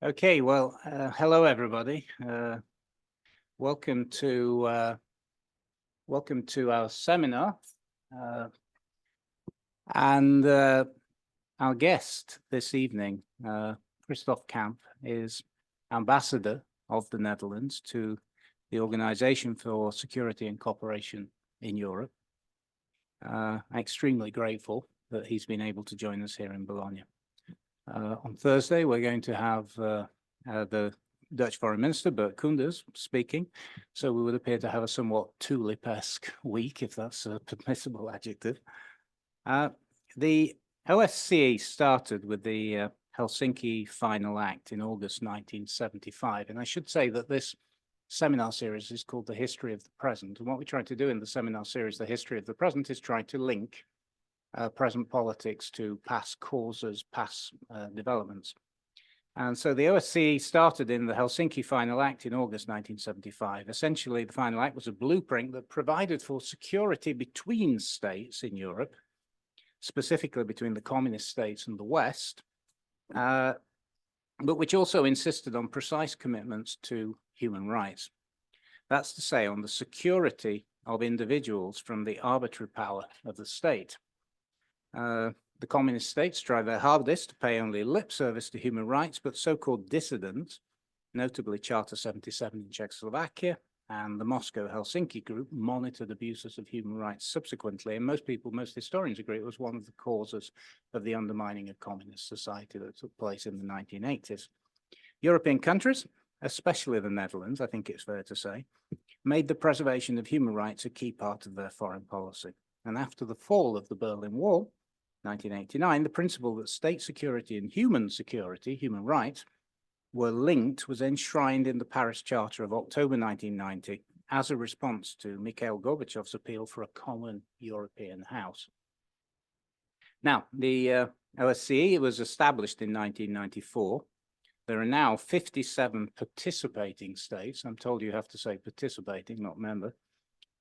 Okay, well, hello everybody. Welcome to our seminar. Uh, and Our guest this evening, Christophe Kamp, is ambassador of the Netherlands to the Organization for Security and Cooperation in Europe. I'm extremely grateful that he's been able to join us here in Bologna. On Thursday, we're going to have the Dutch Foreign Minister, Bert Koenders, speaking. So we would appear to have a somewhat tulip-esque week, if that's a permissible adjective. The OSCE started with the Helsinki Final Act in August 1975. And I should say that this seminar series is called The History of the Present. And what we try to do in the seminar series, The History of the Present, is try to link present politics to past causes, past developments. And so the OSCE started in the Helsinki Final Act in August 1975. Essentially, the Final Act was a blueprint that provided for security between states in Europe, specifically between the communist states and the West, but which also insisted on precise commitments to human rights. That's to say, on the security of individuals from the arbitrary power of the state. The communist states tried their hardest to pay only lip service to human rights, but so-called dissidents, notably Charter 77 in Czechoslovakia and the Moscow-Helsinki group, monitored abuses of human rights subsequently. And most historians agree it was one of the causes of the undermining of communist society that took place in the 1980s. European countries, especially the Netherlands, I think it's fair to say, made the preservation of human rights a key part of their foreign policy. And after the fall of the Berlin Wall, 1989, the principle that state security and human security, human rights, were linked was enshrined in the Paris Charter of October 1990 as a response to Mikhail Gorbachev's appeal for a common European house. Now, the OSCE was established in 1994. There are now 57 participating states. I'm told you have to say participating, not member,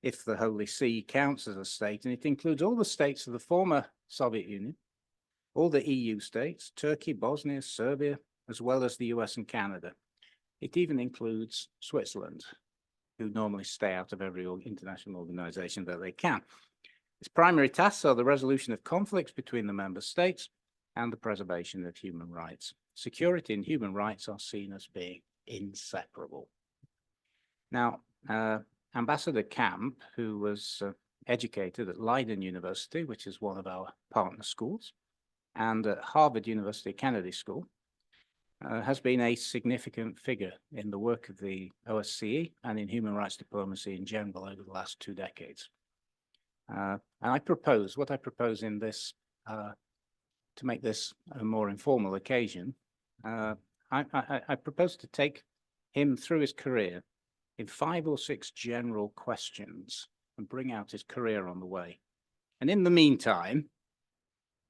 if the Holy See counts as a state, and it includes all the states of the former Soviet Union, all the EU states, Turkey, Bosnia, Serbia, as well as the US and Canada. It even includes Switzerland, who normally stay out of every international organization that they can. Its primary tasks are the resolution of conflicts between the member states and the preservation of human rights. Security and human rights are seen as being inseparable. Now, Ambassador Kamp, who was educated at Leiden University, which is one of our partner schools, and at Harvard University Kennedy School, has been a significant figure in the work of the OSCE and in human rights diplomacy in general over the last 2 decades. And what I propose in this, to make this a more informal occasion, I propose to take him through his career in 5 or 6 general questions and bring out his career on the way. And in the meantime,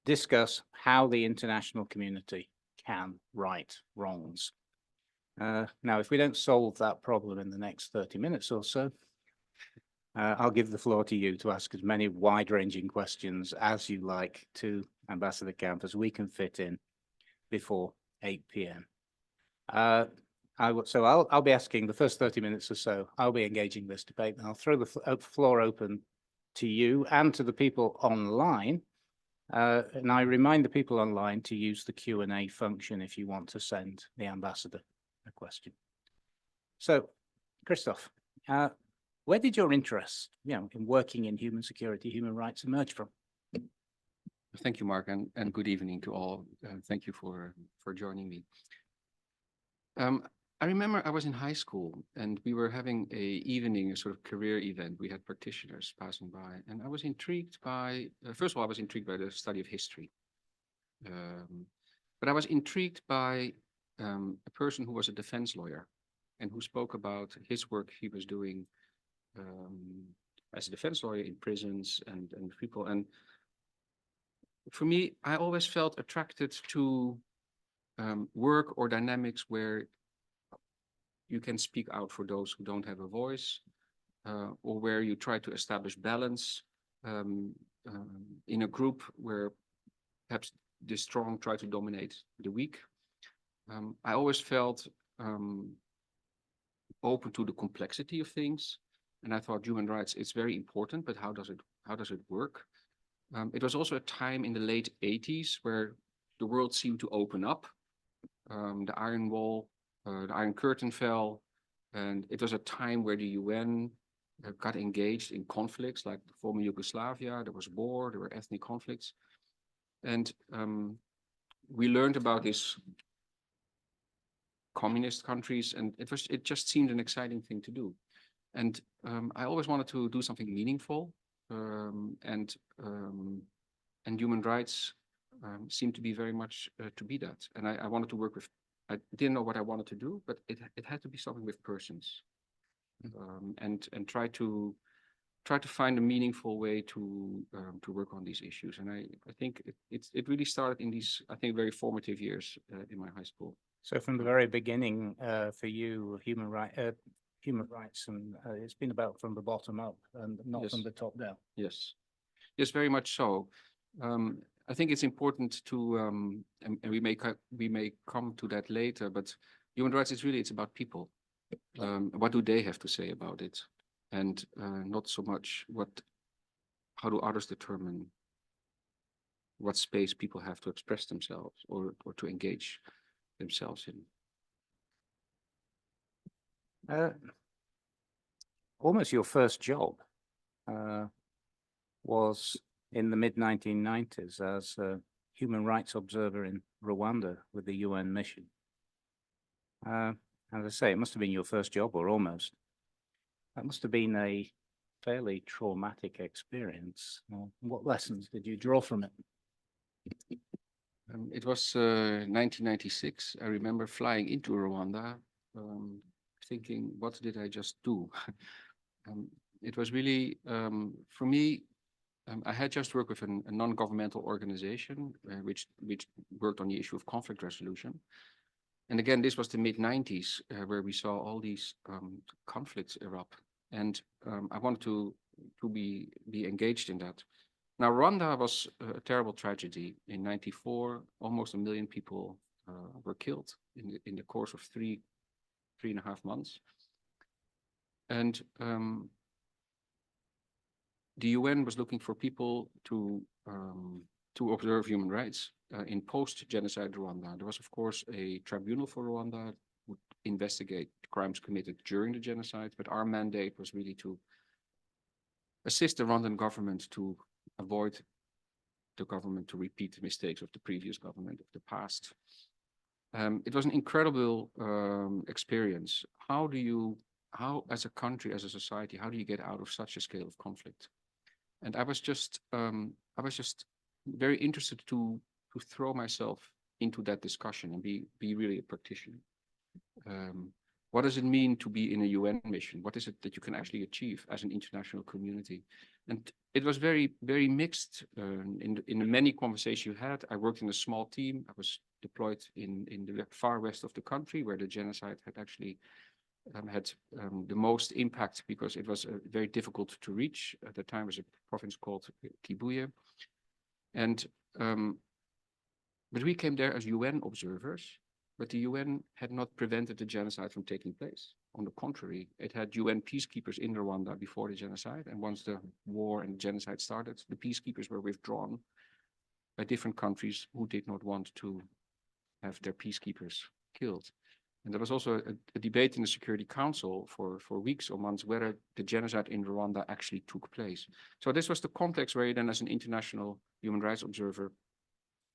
discuss how the international community can right wrongs. Now, if we don't solve that problem in the next 30 minutes or so, I'll give the floor to you to ask as many wide-ranging questions as you like to Ambassador Kamp as we can fit in before 8 p.m. I'll be asking the first 30 minutes or so. I'll be engaging this debate, and I'll throw the floor open to you and to the people online. And I remind the people online to use the Q&A function if you want to send the ambassador a question. So, Christophe, where did your interest, in working in human security, human rights emerge from? Thank you, Mark, and good evening to all. Thank you for joining me. I remember I was in high school and we were having a sort of career event. We had practitioners passing by, and I was intrigued by, first of all, I was intrigued by the study of history. But I was intrigued by a person who was a defense lawyer and who spoke about his work he was doing as a defense lawyer in prisons and people. And for me, I always felt attracted to work or dynamics where you can speak out for those who don't have a voice, or where you try to establish balance in a group where perhaps the strong try to dominate the weak. I always felt open to the complexity of things, and I thought human rights is very important, but how does it work? It was also a time in the late 80s where the world seemed to open up. The Iron Wall, the Iron Curtain fell, and it was a time where the UN got engaged in conflicts like the former Yugoslavia. There was war, there were ethnic conflicts, and we learned about these communist countries, and it just seemed an exciting thing to do. And I always wanted to do something meaningful, and human rights seemed to be very much to be that. And I wanted to work with. I didn't know what I wanted to do, but it had to be something with persons, and try to find a meaningful way to work on these issues. And I think it really started in these, I think, very formative years in my high school. So from the very beginning, for you, human rights, and it's been about from the bottom up and not Yes. from the top down. Yes, yes, very much so. I think it's important to, and we may come to that later, but human rights is really, it's about people. What do they have to say about it? And not so much how do others determine what space people have to express themselves or to engage themselves in. Almost your first job was in the mid-1990s as a human rights observer in Rwanda with the UN mission. As I say, it must have been your first job, or almost. That must have been a fairly traumatic experience. What lessons did you draw from it? It was 1996. I remember flying into Rwanda, thinking, what did I just do? It was really, for me, I had just worked with a non-governmental organization which worked on the issue of conflict resolution. And again, this was the mid-90s where we saw all these conflicts erupt. And I wanted to be engaged in that. Now, Rwanda was a terrible tragedy. In '94, almost 1 million people were killed in the course of 3.5 months. And the UN was looking for people to observe human rights in post-genocide Rwanda. There was, of course, a tribunal for Rwanda would investigate crimes committed during the genocide, but our mandate was really to assist the Rwandan government to avoid the government to repeat the mistakes of the previous government of the past. It was an incredible experience. How as a country, as a society, how do you get out of such a scale of conflict? And I was just very interested to throw myself into that discussion and be really a practitioner. What does it mean to be in a UN mission? What is it that you can actually achieve as an international community? And it was very, very mixed. In the many conversations you had, I worked in a small team. I was deployed in the far west of the country where the genocide had actually had the most impact because it was very difficult to reach. At the time, it was a province called Kibuye. And but we came there as UN observers. But the UN had not prevented the genocide from taking place. On the contrary, it had UN peacekeepers in Rwanda before the genocide. And once the war and genocide started, the peacekeepers were withdrawn by different countries who did not want to have their peacekeepers killed. And there was also a debate in the Security Council for weeks or months whether the genocide in Rwanda actually took place. So this was the context where you then, as an international human rights observer,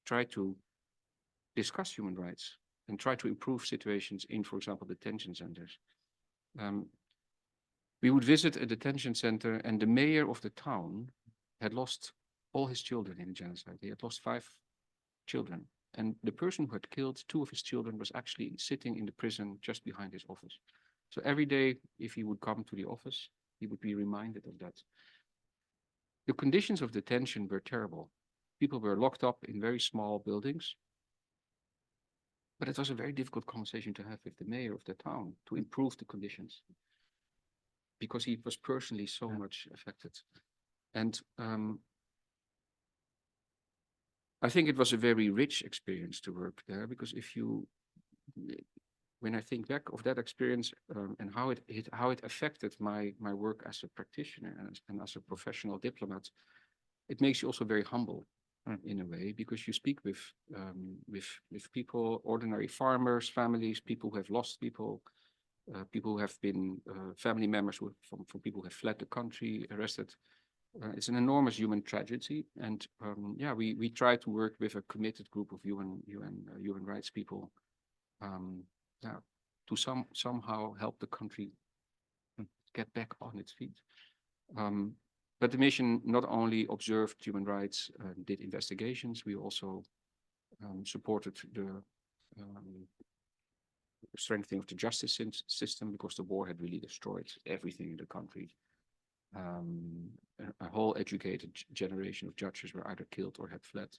try to discuss human rights and try to improve situations in, for example, detention centers. We would visit a detention center, and the mayor of the town had lost all his children in the genocide. He had lost 5 children. And the person who had killed 2 of his children was actually sitting in the prison just behind his office. So every day, if he would come to the office, he would be reminded of that. The conditions of detention were terrible. People were locked up in very small buildings. But it was a very difficult conversation to have with the mayor of the town to improve the conditions because he was personally so much affected. And I think it was a very rich experience to work there because if you when I think back of that experience and how it affected my work as a practitioner and as a professional diplomat, it makes you also very humble in a way, because you speak with people, ordinary farmers, families, people who have lost people, people who have been family members from people who have fled the country, arrested. It's an enormous human tragedy, and yeah, we try to work with a committed group of human rights people, yeah, to somehow help the country get back on its feet. But the mission not only observed human rights, did investigations. We also supported the strengthening of the justice system, because the war had really destroyed everything in the country. A whole educated generation of judges were either killed or had fled.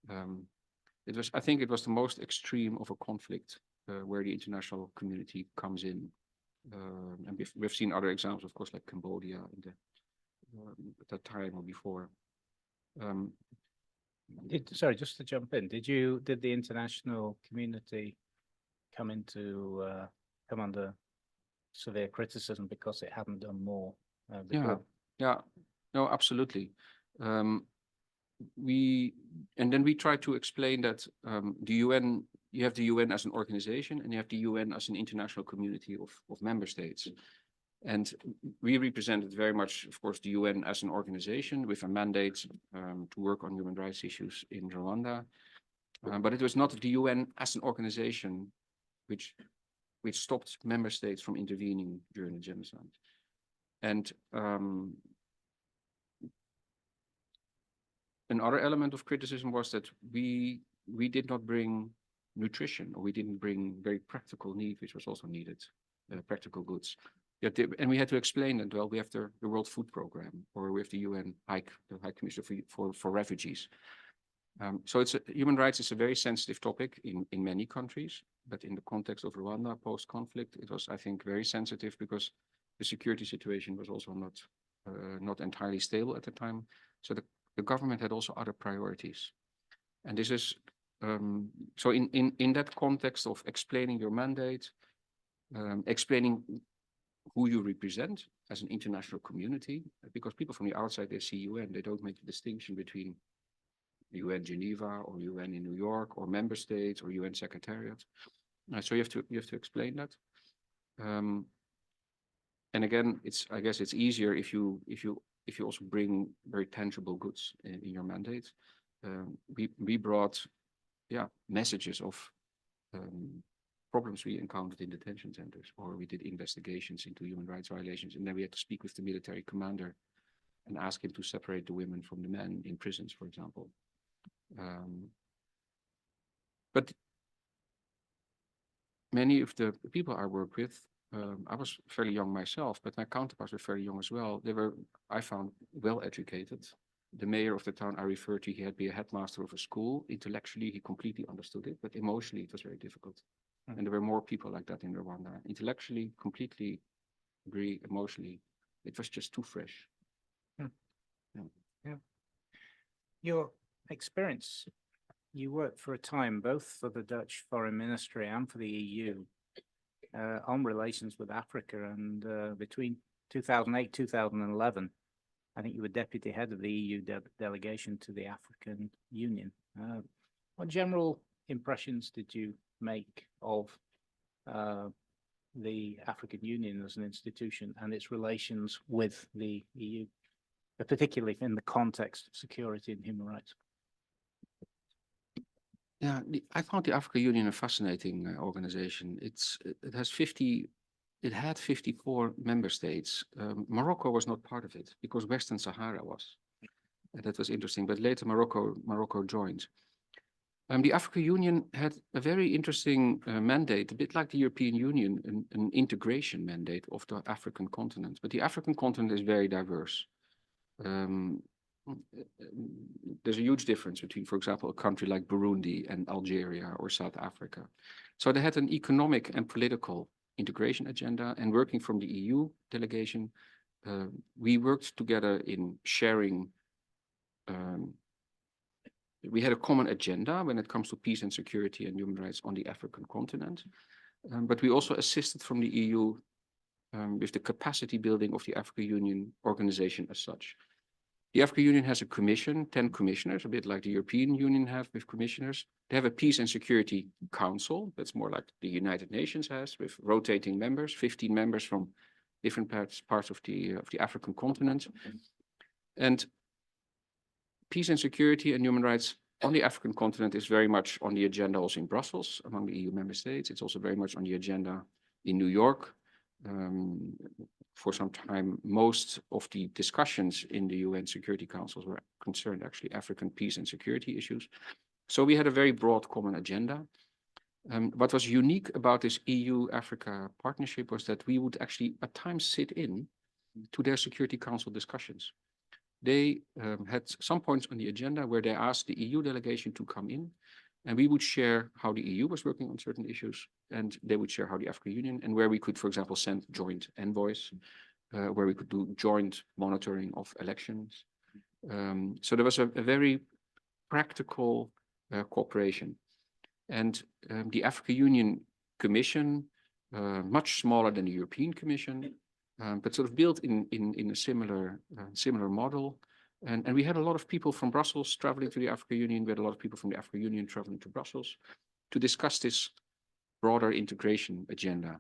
I think it was the most extreme of a conflict where the international community comes in. And we've seen other examples, of course, like Cambodia at that time or before. Sorry, just to jump in, did the international community come under severe criticism because it hadn't done more before? Yeah, no, absolutely. Then we try to explain that the UN, you have the UN as an organization, and you have the UN as an international community of member states. And we represented very much, of course, the UN as an organization with a mandate to work on human rights issues in Rwanda. But it was not the UN as an organization which stopped member states from intervening during the genocide. And another element of criticism was that we did not bring nutrition, or we didn't bring very practical need, which was also needed, practical goods. And we had to explain that, well, we have the World Food Program, or we have the UN High Commissioner for Refugees. So human rights is a very sensitive topic in many countries, but in the context of Rwanda post-conflict, it was, I think, very sensitive, because the security situation was also not entirely stable at the time. So the government had also other priorities. And this is, so in that context of explaining your mandate, explaining who you represent as an international community, because people from the outside, they see UN, they don't make the distinction between UN Geneva or UN in New York or member states or UN Secretariat. So you have to explain that. And again, I guess it's easier if you also bring very tangible goods in your mandate. We brought, messages of problems we encountered in detention centers, or we did investigations into human rights violations, and then we had to speak with the military commander and ask him to separate the women from the men in prisons, for example. But many of the people I work with, I was fairly young myself, but my counterparts were fairly young as well. They were, I found, well educated. The mayor of the town I referred to, he had been a headmaster of a school. Intellectually, he completely understood it, but emotionally, it was very difficult. And there were more people like that in Rwanda. Intellectually, completely agree. Emotionally, it was just too fresh. Yeah. Your experience, you worked for a time both for the Dutch Foreign Ministry and for the EU on relations with Africa, and between 2008 2011, I think you were deputy head of the EU delegation to the African Union. What general impressions did you make of the African Union as an institution and its relations with the EU, particularly in the context of security and human rights? Yeah, I found the African Union a fascinating organization. It had 54 member states. Morocco was not part of it because Western Sahara was. That was interesting, but later Morocco joined. The African Union had a very interesting mandate, a bit like the European Union, an integration mandate of the African continent. But the African continent is very diverse. There's a huge difference between, for example, a country like Burundi and Algeria or South Africa. So they had an economic and political integration agenda, and working from the EU delegation, we worked together in sharing we had a common agenda when it comes to peace and security and human rights on the African continent. But we also assisted from the EU with the capacity building of the African Union organization as such. The African Union has a commission, 10 commissioners, a bit like the European Union have with commissioners. They have a Peace and Security Council, that's more like the United Nations has, with rotating members, 15 members from different parts of the African continent. And peace and security and human rights on the African continent is very much on the agenda also in Brussels among the EU member states. It's also very much on the agenda in New York. For some time, most of the discussions in the UN Security Councils were concerned actually African peace and security issues. So we had a very broad common agenda. What was unique about this EU-Africa partnership was that we would actually at times sit in to their Security Council discussions. They had some points on the agenda where they asked the EU delegation to come in, and we would share how the EU was working on certain issues, and they would share how the African Union, and where we could, for example, send joint envoys, where we could do joint monitoring of elections. So there was a very practical cooperation. And the African Union Commission, much smaller than the European Commission, but sort of built in a similar model. And we had a lot of people from Brussels traveling to the African Union. We had a lot of people from the African Union traveling to Brussels to discuss this broader integration agenda.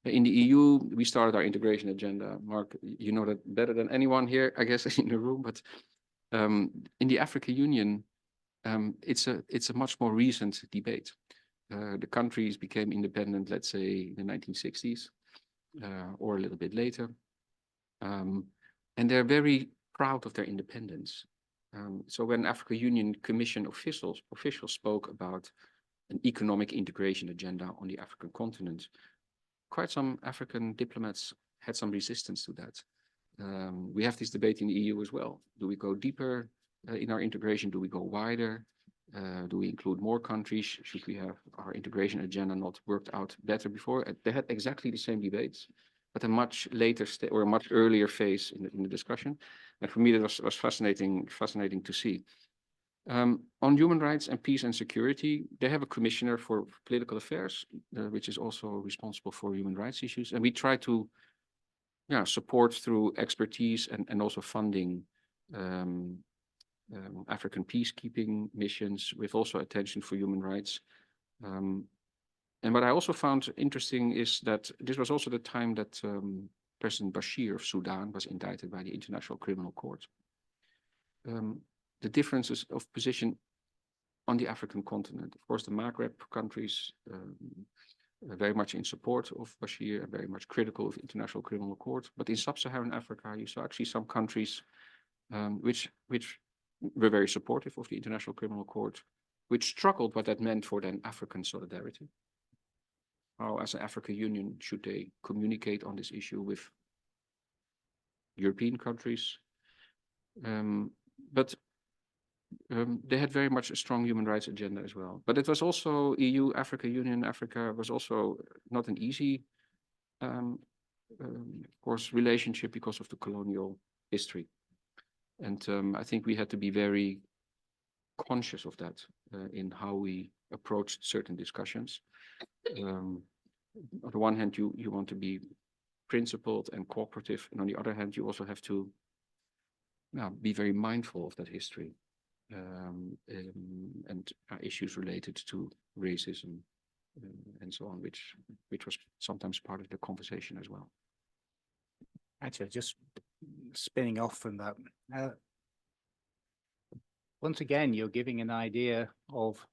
In the EU, we started our integration agenda. Mark, you know that better than anyone here, I guess, in the room. But in the African Union, it's a much more recent debate. The countries became independent, let's say, in the 1960s or a little bit later. And they're very proud of their independence. So when African Union Commission officials spoke about an economic integration agenda on the African continent, quite some African diplomats had some resistance to that. We have this debate in the EU as well. Do we go deeper in our integration? Do we go wider? Do we include more countries? Should we have our integration agenda not worked out better before? They had exactly the same debates, but a much later or a much earlier phase in the discussion. And for me, that was fascinating to see. On human rights and peace and security, they have a commissioner for political affairs, which is also responsible for human rights issues. And we try to support through expertise and also funding African peacekeeping missions with also attention for human rights. And what I also found interesting is that this was also the time that President Bashir of Sudan was indicted by the International Criminal Court. The differences of position on the African continent. Of course, the Maghreb countries very much in support of Bashir and very much critical of the International Criminal Court. But in sub-Saharan Africa, you saw actually some countries which were very supportive of the International Criminal Court, which struggled what that meant for then African solidarity. How, as an African Union, should they communicate on this issue with European countries? But they had very much a strong human rights agenda as well. But it was also EU, African Union, Africa was also not an easy, of course, relationship because of the colonial history. And I think we had to be very conscious of that in how we approached certain discussions. On the one hand, you want to be principled and cooperative, and on the other hand, you also have to be very mindful of that history and issues related to racism and so on, which was sometimes part of the conversation as well. Actually, just spinning off from that, once again, you're giving an idea of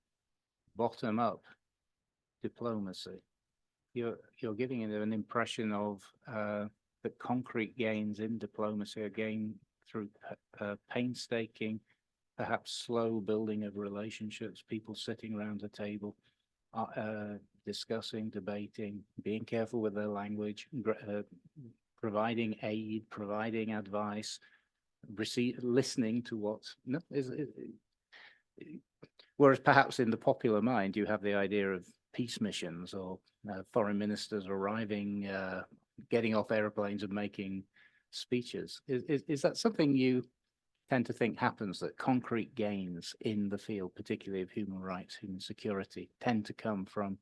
bottom-up diplomacy. You're giving it an impression of that concrete gains in diplomacy are gained through painstaking, perhaps slow building of relationships, people sitting around a table, discussing, debating, being careful with their language, providing aid, providing advice, listening to what whereas perhaps in the popular mind you have the idea of peace missions or foreign ministers arriving, getting off airplanes and making speeches. Is that something you tend to think happens, that concrete gains in the field, particularly of human rights, human security, tend to come from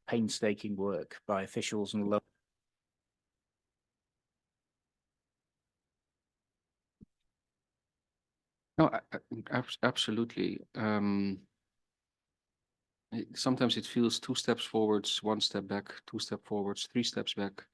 painstaking work by officials and local. No, absolutely. Sometimes it feels 2 steps forwards, 1 step back, 2 steps forwards, 3 steps back.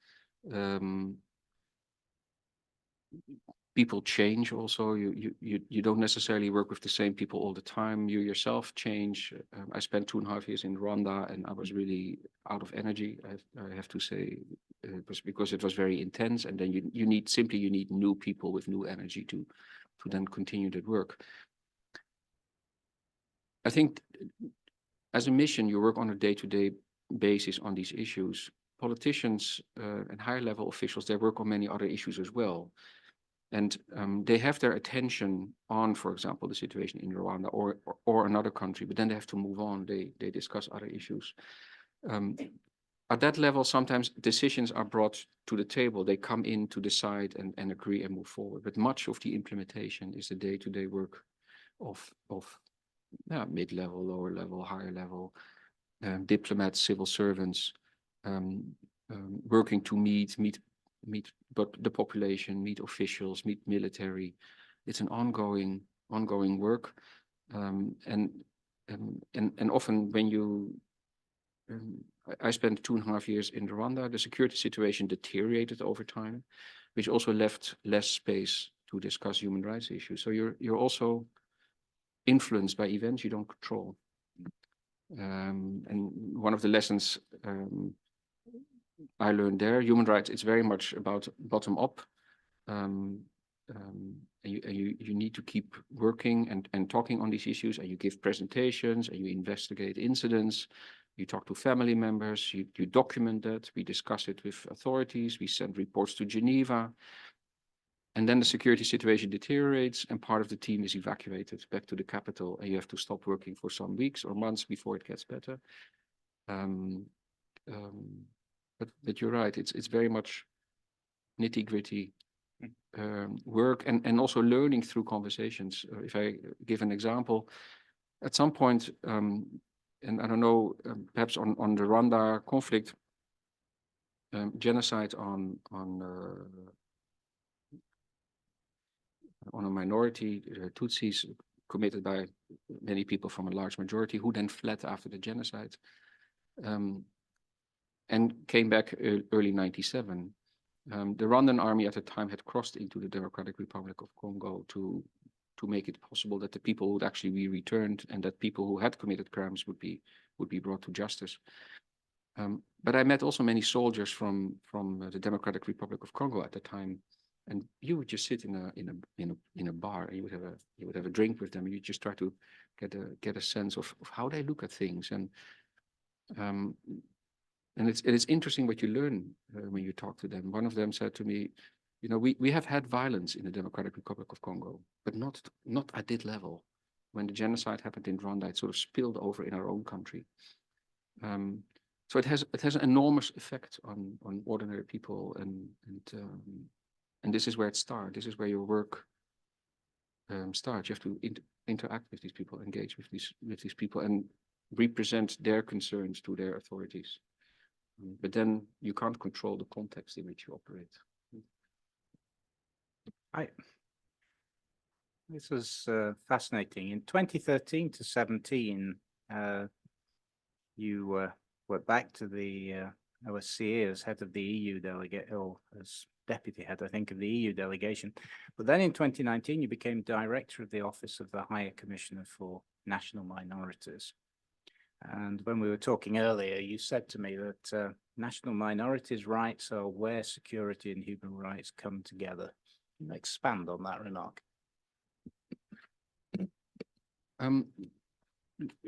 People change also. You don't necessarily work with the same people all the time. You yourself change. I spent 2.5 years in Rwanda, and I was really out of energy. I have to say, it was because it was very intense, and then you need new people with new energy to then continue that work. I think as a mission, you work on a day-to-day basis on these issues. Politicians and higher level officials, they work on many other issues as well. And they have their attention on, for example, the situation in Rwanda or another country, but then they have to move on. They discuss other issues. At that level, sometimes decisions are brought to the table. They come in to decide and agree and move forward. But much of the implementation is the day-to-day work of mid-level, lower level, higher level, diplomats, civil servants, working to meet but the population, meet officials, meet military. It's an ongoing work, and often when you, I spent 2.5 years in Rwanda. The security situation deteriorated over time, which also left less space to discuss human rights issues. So you're also influenced by events you don't control. And one of the lessons I learned there, human rights, it's very much about bottom up. And you need to keep working and talking on these issues, and you give presentations and you investigate incidents. You talk to family members, you document that, we discuss it with authorities, we send reports to Geneva. And then the security situation deteriorates and part of the team is evacuated back to the capital, and you have to stop working for some weeks or months before it gets better. But you're right, it's very much nitty-gritty work and also learning through conversations. If I give an example, at some point, and I don't know, perhaps on the Rwanda conflict, genocide on a minority, Tutsis, committed by many people from a large majority who then fled after the genocide, and came back early 97. The Rwandan army at the time had crossed into the Democratic Republic of Congo to make it possible that the people would actually be returned and that people who had committed crimes would be brought to justice. But I met also many soldiers from the Democratic Republic of Congo at the time, and you would just sit in a bar and you would have a drink with them. And you just try to get a sense of how they look at things, and it's interesting what you learn when you talk to them. One of them said to me, you know, we have had violence in the Democratic Republic of Congo, but not at this level. When the genocide happened in Rwanda, it sort of spilled over in our own country. So it has an enormous effect on ordinary people, and this is where it starts. This is where your work starts. You have to interact with these people, engage with these people, and represent their concerns to their authorities. But then you can't control the context in which you operate. This was fascinating. In 2013 to 17, you went back to the OSCE as head of the EU delegate, or as deputy head, I think, of the EU delegation. But then in 2019, you became director of the Office of the Higher Commissioner for National Minorities. And when we were talking earlier, you said to me that national minorities' rights are where security and human rights come together. Can you expand on that remark?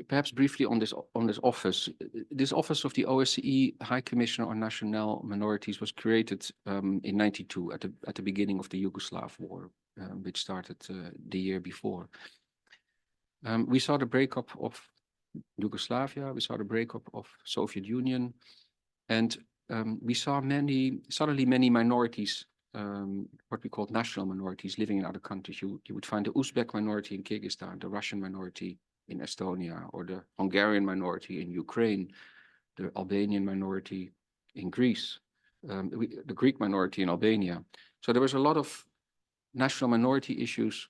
Perhaps briefly on this office. This office of the OSCE High Commissioner on National Minorities was created in '92 at the beginning of the Yugoslav War, which started the year before. We saw the breakup of Yugoslavia, we saw the breakup of Soviet Union, and we saw suddenly many minorities what we call national minorities living in other countries. You would find the Uzbek minority in Kyrgyzstan, the Russian minority in Estonia, or the Hungarian minority in Ukraine, the Albanian minority in Greece, the Greek minority in Albania. So there was a lot of national minority issues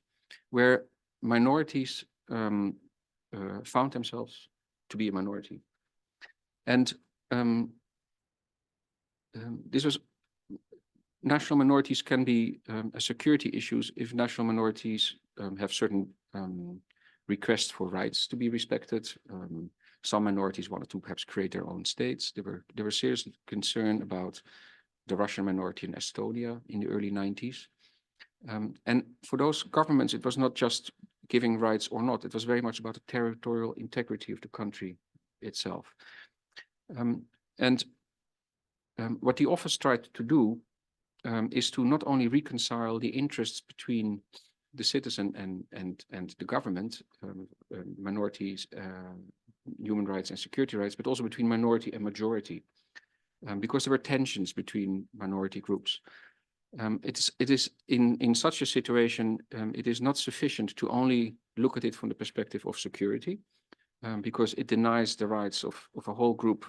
where minorities found themselves to be a minority. And this was national minorities can be a security issues if national minorities have certain requests for rights to be respected. Some minorities wanted to perhaps create their own states. They were seriously concerned about the Russian minority in Estonia in the early 90s. And for those governments, it was not just giving rights or not. It was very much about the territorial integrity of the country itself. What the office tried to do is to not only reconcile the interests between the citizen and the government, minorities, human rights and security rights, but also between minority and majority, because there were tensions between minority groups. It is in such a situation, it is not sufficient to only look at it from the perspective of security, because it denies the rights of a whole group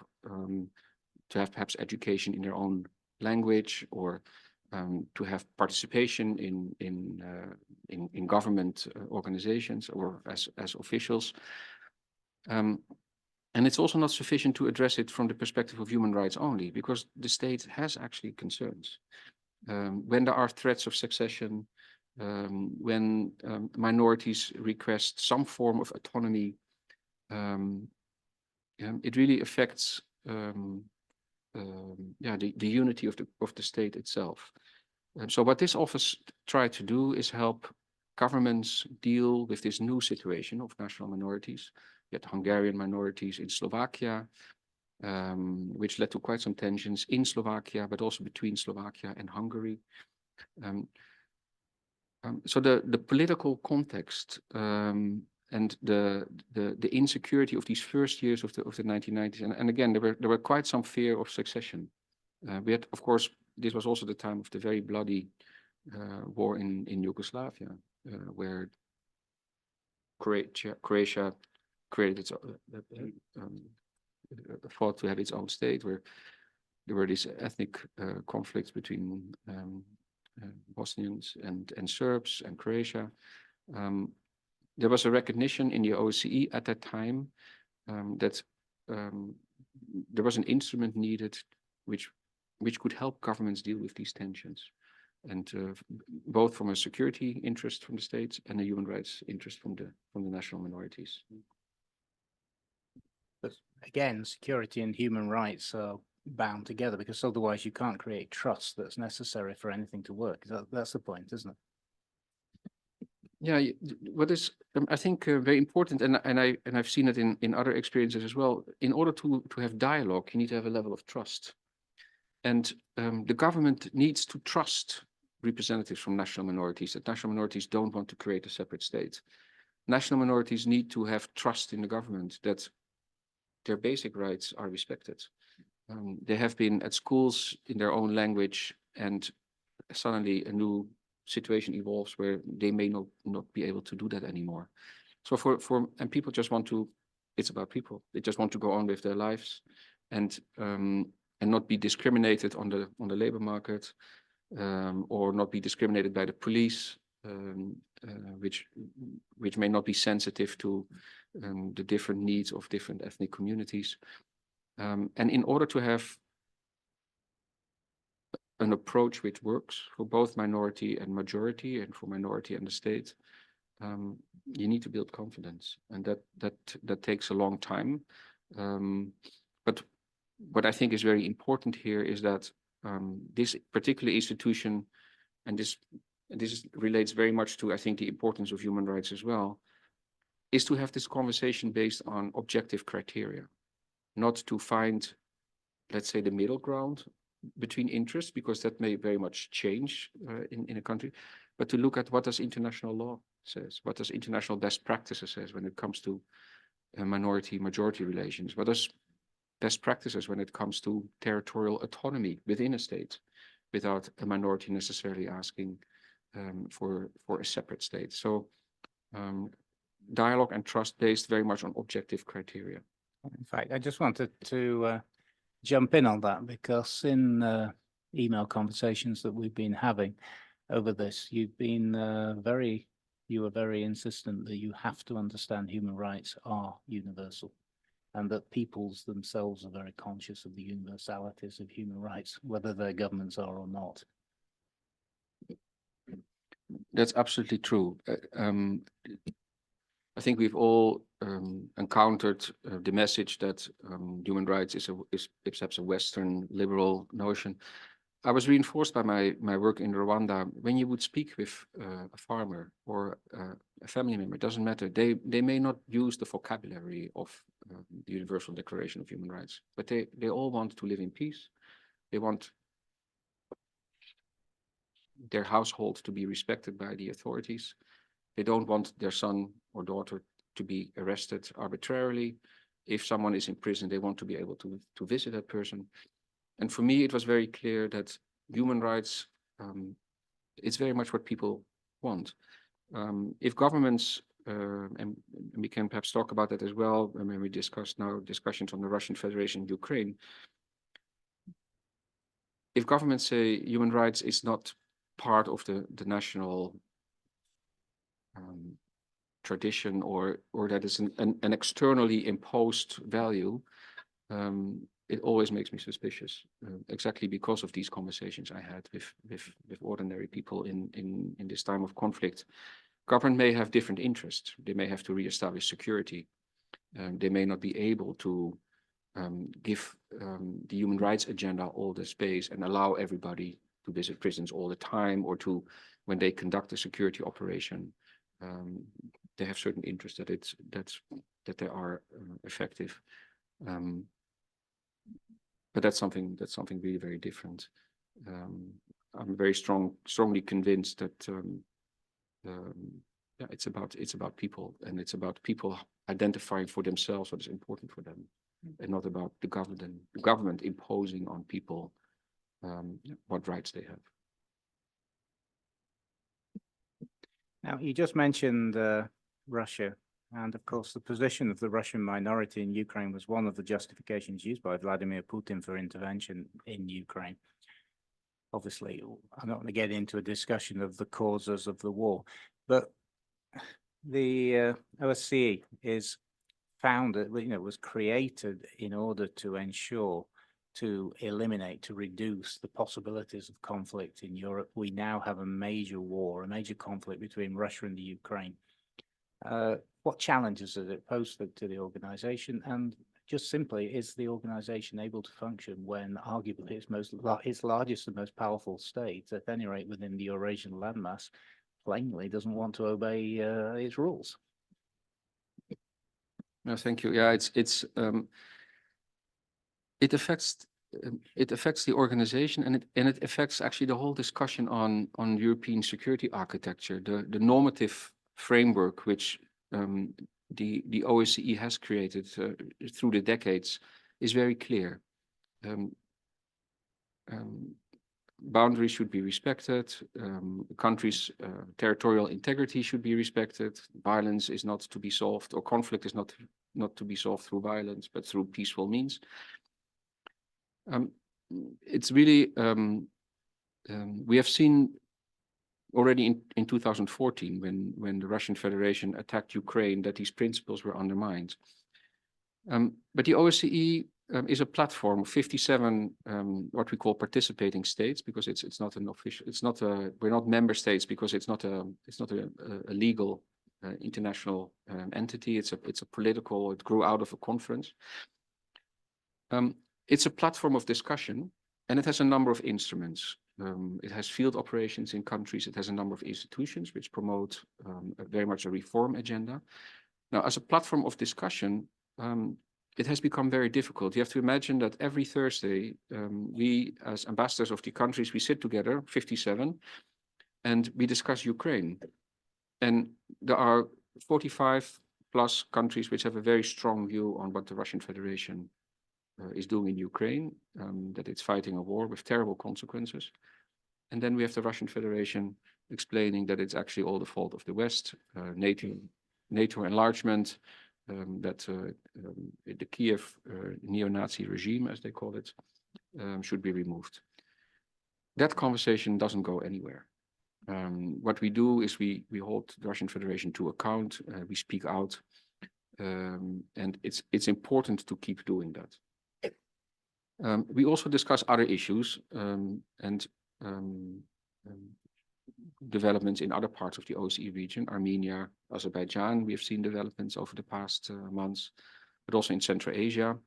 to have perhaps education in their own language, or to have participation in government organizations or as officials. And it's also not sufficient to address it from the perspective of human rights only, because the state has actually concerns. When there are threats of secession, when minorities request some form of autonomy, it really affects the unity of the state itself. So what this office tried to do is help governments deal with this new situation of national minorities. We had Hungarian minorities in Slovakia, which led to quite some tensions in Slovakia, but also between Slovakia and Hungary. So the political context and the insecurity of these first years of the 1990s, and again, there were quite some fear of succession. We had, of course, this was also the time of the very bloody war in Yugoslavia, where Croatia created its fought to have its own state, where there were these ethnic conflicts between Bosnians and Serbs and Croatia. There was a recognition in the OSCE at that time that there was an instrument needed which could help governments deal with these tensions, and both from a security interest from the states and a human rights interest from the national minorities. But again, security and human rights are bound together, because otherwise you can't create trust that's necessary for anything to work. That's the point, isn't it? Yeah, what is I think very important, and I've seen it in other experiences as well. In order to have dialogue, you need to have a level of trust, and the government needs to trust representatives from national minorities. That national minorities don't want to create a separate state. National minorities need to have trust in the government that their basic rights are respected. They have been at schools in their own language, and suddenly a new situation evolves where they may not be able to do that anymore. So and people just want to, it's about people. They just want to go on with their lives and not be discriminated on the labor market, or not be discriminated by the police, which may not be sensitive to the different needs of different ethnic communities. And in order to have an approach which works for both minority and majority, and for minority and the state, you need to build confidence, and that takes a long time. But what I think is very important here is that this particular institution, and this relates very much to, I think, the importance of human rights as well, is to have this conversation based on objective criteria, not to find, let's say, the middle ground between interests, because that may very much change in a country, but to look at what does international law says, what does international best practices says when it comes to minority-majority relations, what does best practices when it comes to territorial autonomy within a state, without a minority necessarily asking for a separate state. So dialogue and trust based very much on objective criteria. In fact, I just wanted to jump in on that, because in email conversations that we've been having over this, you were very insistent that you have to understand human rights are universal, and that peoples themselves are very conscious of the universalities of human rights, whether their governments are or not. That's absolutely true. I think we've all encountered the message that human rights is perhaps a Western liberal notion. I was reinforced by my work in Rwanda. When you would speak with a farmer or a family member, it doesn't matter. They may not use the vocabulary of the Universal Declaration of Human Rights, but they all want to live in peace. They want their household to be respected by the authorities. They don't want their son or daughter to be arrested arbitrarily. If someone is in prison, they want to be able to visit that person. And for me, it was very clear that human rights, it's very much what people want. If governments, and we can perhaps talk about that as well, when we discuss now discussions on the Russian Federation and Ukraine, if governments say human rights is not part of the national tradition, or that is an externally imposed value, it always makes me suspicious, exactly because of these conversations I had with ordinary people in this time of conflict. Government may have different interests. They may have to reestablish security. They may not be able to give the human rights agenda all the space and allow everybody to visit prisons all the time, or to, when they conduct a security operation, they have certain interests that they are effective. But that's something really very different. I'm very strongly convinced that yeah, it's about people, and it's about people identifying for themselves what is important for them, and not about the government imposing on people what rights they have. Now, you just mentioned Russia, and of course, the position of the Russian minority in Ukraine was one of the justifications used by Vladimir Putin for intervention in Ukraine. Obviously, I'm not going to get into a discussion of the causes of the war, but the OSCE is founded, was created in order to ensure, to eliminate, to reduce the possibilities of conflict in Europe. We now have a major war, a major conflict between Russia and the Ukraine. What challenges has it posed to the organization? And just simply, is the organization able to function when arguably its largest and most powerful state, at any rate within the Eurasian landmass, plainly doesn't want to obey its rules? No, thank you. Yeah, it affects the organization, and it affects actually the whole discussion on European security architecture, the normative framework which the OSCE has created through the decades is very clear. Boundaries should be respected. Countries' territorial integrity should be respected. Violence is not to be solved, or conflict is not to be solved through violence, but through peaceful means. It's really, we have seen already in 2014, when the Russian Federation attacked Ukraine, that these principles were undermined. But the OSCE is a platform of 57 what we call participating states, because it's not an official, we're not member states, because it's not a legal international entity. It's a political, it grew out of a conference. It's a platform of discussion, and it has a number of instruments. It has field operations in countries. It has a number of institutions which promote very much a reform agenda. Now, as a platform of discussion, it has become very difficult. You have to imagine that every Thursday, we as ambassadors of the countries, we sit together, 57, and we discuss Ukraine. And there are 45 plus countries which have a very strong view on what the Russian Federation is doing in Ukraine, that it's fighting a war with terrible consequences. And then we have the Russian Federation explaining that it's actually all the fault of the West, NATO enlargement, that the Kiev neo-Nazi regime, as they call it, should be removed. That conversation doesn't go anywhere. What we do is we hold the Russian Federation to account, we speak out, and it's important to keep doing that. We also discuss other issues and developments in other parts of the OSCE region, Armenia, Azerbaijan. We have seen developments over the past months, but also in Central Asia.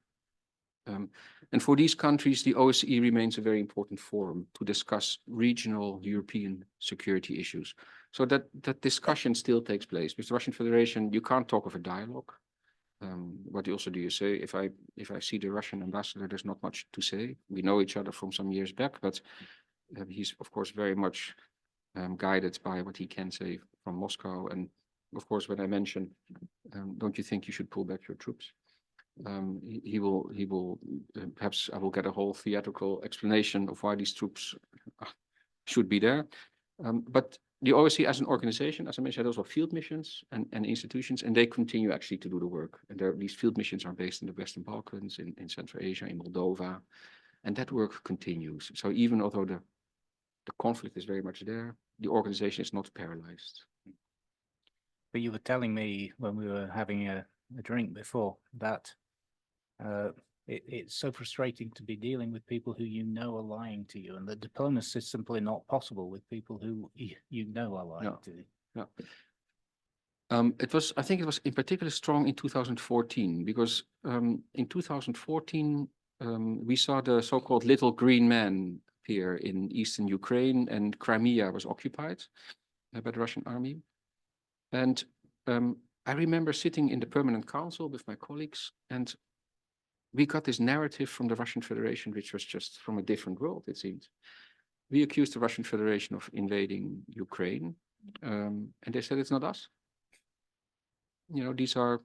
And for these countries, the OSCE remains a very important forum to discuss regional European security issues. So that discussion still takes place. With the Russian Federation, you can't talk of a dialogue. What also do you say? If I see the Russian ambassador, there's not much to say. We know each other from some years back, but he's of course very much guided by what he can say from Moscow. And of course, when I mention, don't you think you should pull back your troops? He will perhaps I will get a whole theatrical explanation of why these troops should be there. But the OSCE as an organization, as I mentioned, those are field missions and institutions, and they continue actually to do the work. And these field missions are based in the Western Balkans, in Central Asia, in Moldova, and that work continues. So even although the conflict is very much there, the organization is not paralyzed. But you were telling me when we were having a drink before that it's so frustrating to be dealing with people who you know are lying to you, and the diplomacy is simply not possible with people who you know are lying to you. Yeah. I think it was in particular strong in 2014, because in 2014 we saw the so-called little green man appear in eastern Ukraine, and Crimea was occupied by the Russian army. And I remember sitting in the Permanent Council with my colleagues, and we got this narrative from the Russian Federation, which was just from a different world, it seemed. We accused the Russian Federation of invading Ukraine, and they said it's not us. You know, these are,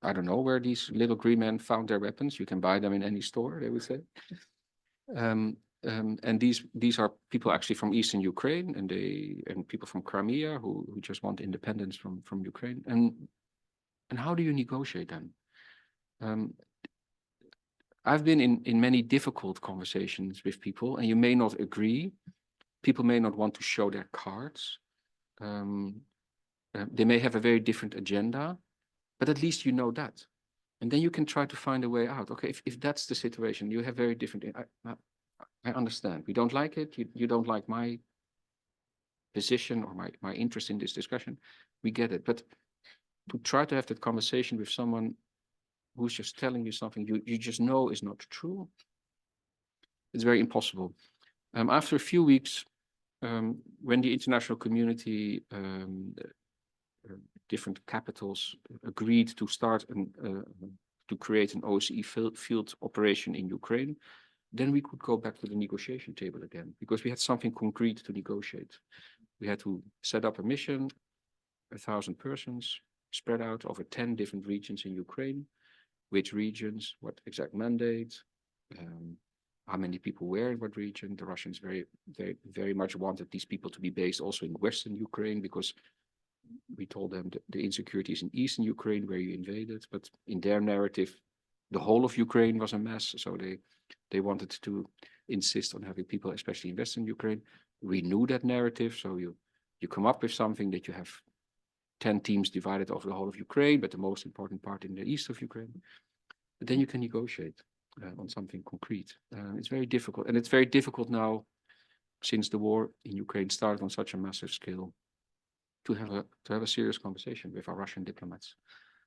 I don't know where these little green men found their weapons. You can buy them in any store, they would say. And these are people actually from Eastern Ukraine, and people from Crimea who just want independence from Ukraine. And how do you negotiate then? I've been in many difficult conversations with people, and you may not agree. People may not want to show their cards. They may have a very different agenda, but at least you know that. And then you can try to find a way out. Okay, if that's the situation, you have very different. I understand. We don't like it. You don't like my position or my interest in this discussion. We get it. But to try to have that conversation with someone who's just telling you something you just know is not true, it's very impossible. After a few weeks, when the international community, different capitals agreed to start to create an OSCE field operation in Ukraine, then we could go back to the negotiation table again, because we had something concrete to negotiate. We had to set up a mission, 1,000 persons spread out over 10 different regions in Ukraine. Which regions, what exact mandate, how many people were in what region. The Russians very much wanted these people to be based also in Western Ukraine, because we told them that the insecurity is in Eastern Ukraine where you invaded, but in their narrative, the whole of Ukraine was a mess. So they wanted to insist on having people, especially in Western Ukraine. We knew that narrative, so you come up with something that you have 10 teams divided over the whole of Ukraine, but the most important part in the east of Ukraine. But then you can negotiate on something concrete. It's very difficult, and it's very difficult now, since the war in Ukraine started on such a massive scale, to have a serious conversation with our Russian diplomats.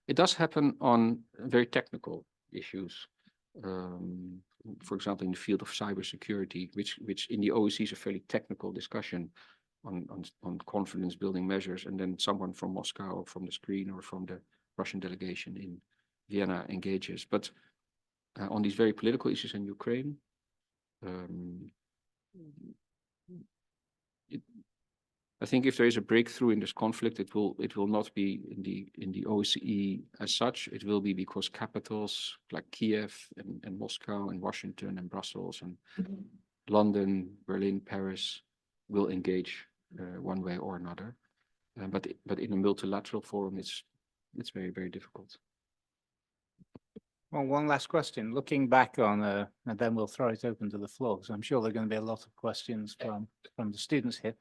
It does happen on very technical issues. For example, in the field of cybersecurity, which in the OSCE is a fairly technical discussion on confidence building measures, and then someone from Moscow or from the screen or from the Russian delegation in Vienna engages. But on these very political issues in Ukraine, I think if there is a breakthrough in this conflict, it will not be in the OSCE as such. It will be because capitals like Kiev and Moscow and Washington and Brussels and London, Berlin, Paris will engage one way or another. But in a multilateral forum, it's very, very difficult. Well, one last question. Looking back on, and then we'll throw it open to the floor, because I'm sure there are going to be a lot of questions from the students here.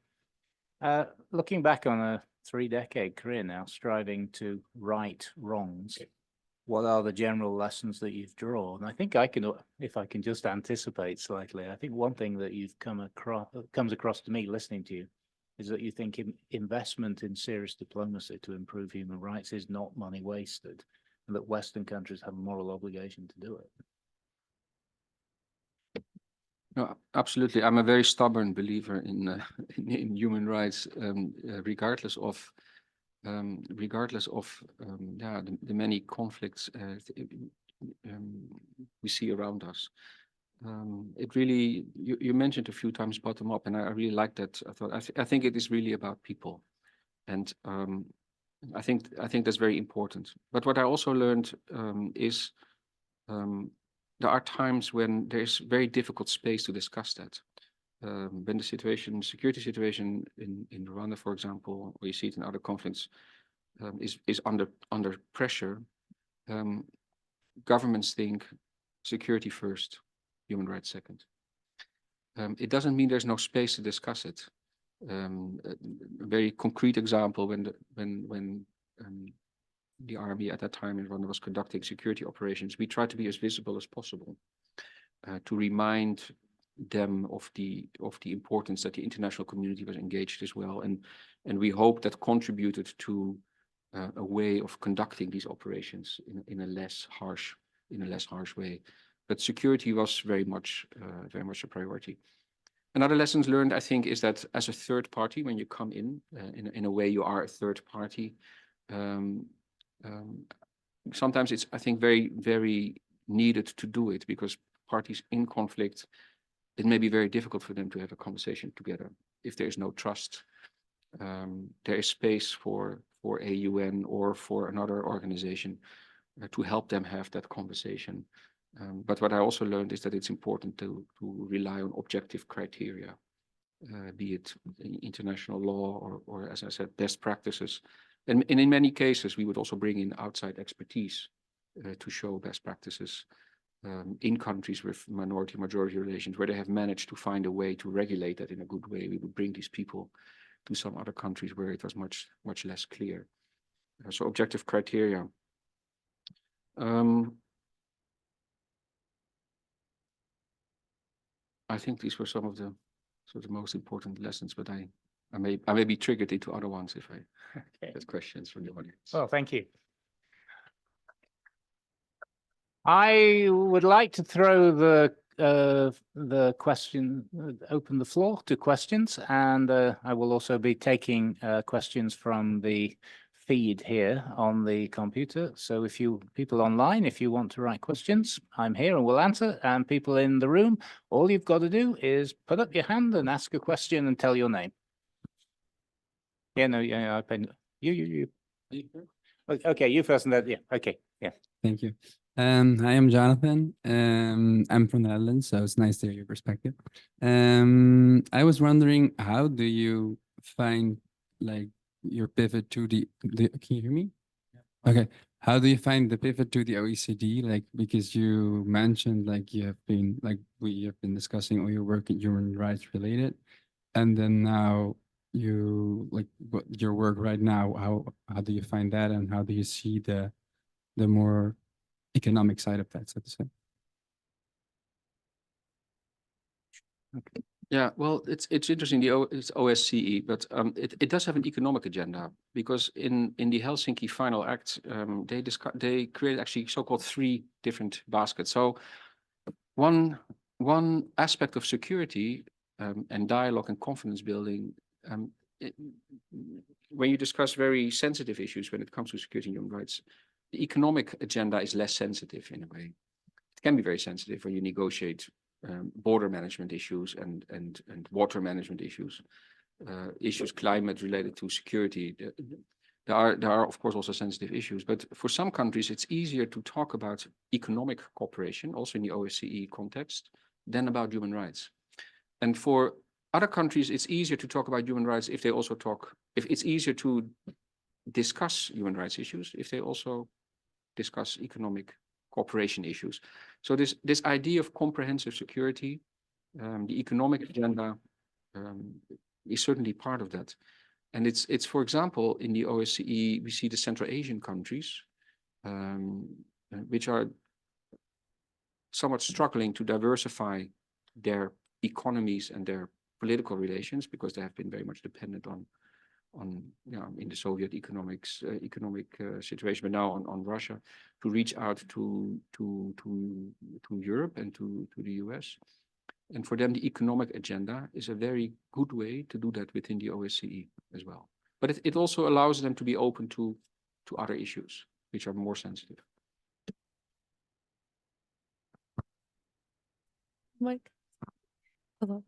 Looking back on a 3-decade career now, striving to right wrongs, what are the general lessons that you've drawn? I think I can, if I can just anticipate slightly, I think one thing that you've comes across to me listening to you is that you think investment in serious diplomacy to improve human rights is not money wasted, and that Western countries have a moral obligation to do it. No, absolutely. I'm a very stubborn believer in human rights, regardless of yeah, the many conflicts we see around us. It really, you mentioned a few times bottom up, and I really like that. I think it is really about people, and I think that's very important. But what I also learned is there are times when there is very difficult space to discuss that. When the security situation in Rwanda, for example, or you see it in other conflicts, is under pressure, governments think security first, human rights second. It doesn't mean there's no space to discuss it. A very concrete example, when the army at that time in Rwanda was conducting security operations, we tried to be as visible as possible to remind them of the importance that the international community was engaged as well, and we hope that contributed to a way of conducting these operations in a less harsh way. But security was very much a priority. Another lessons learned, I think, is that as a third party, when you come in a way you are a third party, sometimes it's, I think, very, very needed to do it, because parties in conflict, it may be very difficult for them to have a conversation together. If there is no trust, there is space for a UN or for another organization to help them have that conversation. But what I also learned is that it's important to rely on objective criteria, be it international law or, as I said, best practices. And in many cases, we would also bring in outside expertise to show best practices in countries with minority-majority relations, where they have managed to find a way to regulate that in a good way. We would bring these people to some other countries where it was much, much less clear. So objective criteria. I think these were some of the most important lessons, but I may be triggered into other ones if I get questions from the audience. Well, thank you. I would like to throw the question, open the floor to questions, and I will also be taking questions from the feed here on the computer. So if you people online, if you want to write questions, I'm here and will answer. And people in the room, all you've got to do is put up your hand and ask a question and tell your name. Yeah, no, yeah, you. Okay, you first, and then yeah, okay, yeah. Thank you. I am Jonathan. I'm from the Netherlands, so it's nice to hear your perspective. I was wondering, how do you find like your pivot to the can you hear me? Yeah. Okay. How do you find the pivot to the OECD? Like, because you mentioned like you have been, like we have been discussing all your work in human rights related, and then now you like what your work right now, how do you find that, and how do you see the more economic side of that, so to say? Okay. Yeah, well, it's interesting. It's OSCE, but it does have an economic agenda, because in the Helsinki Final Act, they created actually so-called 3 different baskets. So one aspect of security and dialogue and confidence building, when you discuss very sensitive issues when it comes to security and human rights, the economic agenda is less sensitive in a way. It can be very sensitive when you negotiate border management issues and water management issues, climate related to security. There are of course also sensitive issues, but for some countries it's easier to talk about economic cooperation, also in the OSCE context, than about human rights. And for other countries, it's easier to talk about human rights if they also if it's easier to discuss human rights issues, if they also discuss economic cooperation issues. So this idea of comprehensive security, the economic agenda, is certainly part of that. And it's for example, in the OSCE, we see the Central Asian countries, which are somewhat struggling to diversify their economies and their political relations, because they have been very much dependent on in the Soviet economic situation, but now on Russia, to reach out to Europe and to the US. And for them, the economic agenda is a very good way to do that within the OSCE as well. But it also allows them to be open to other issues, which are more sensitive. Mike. Hello.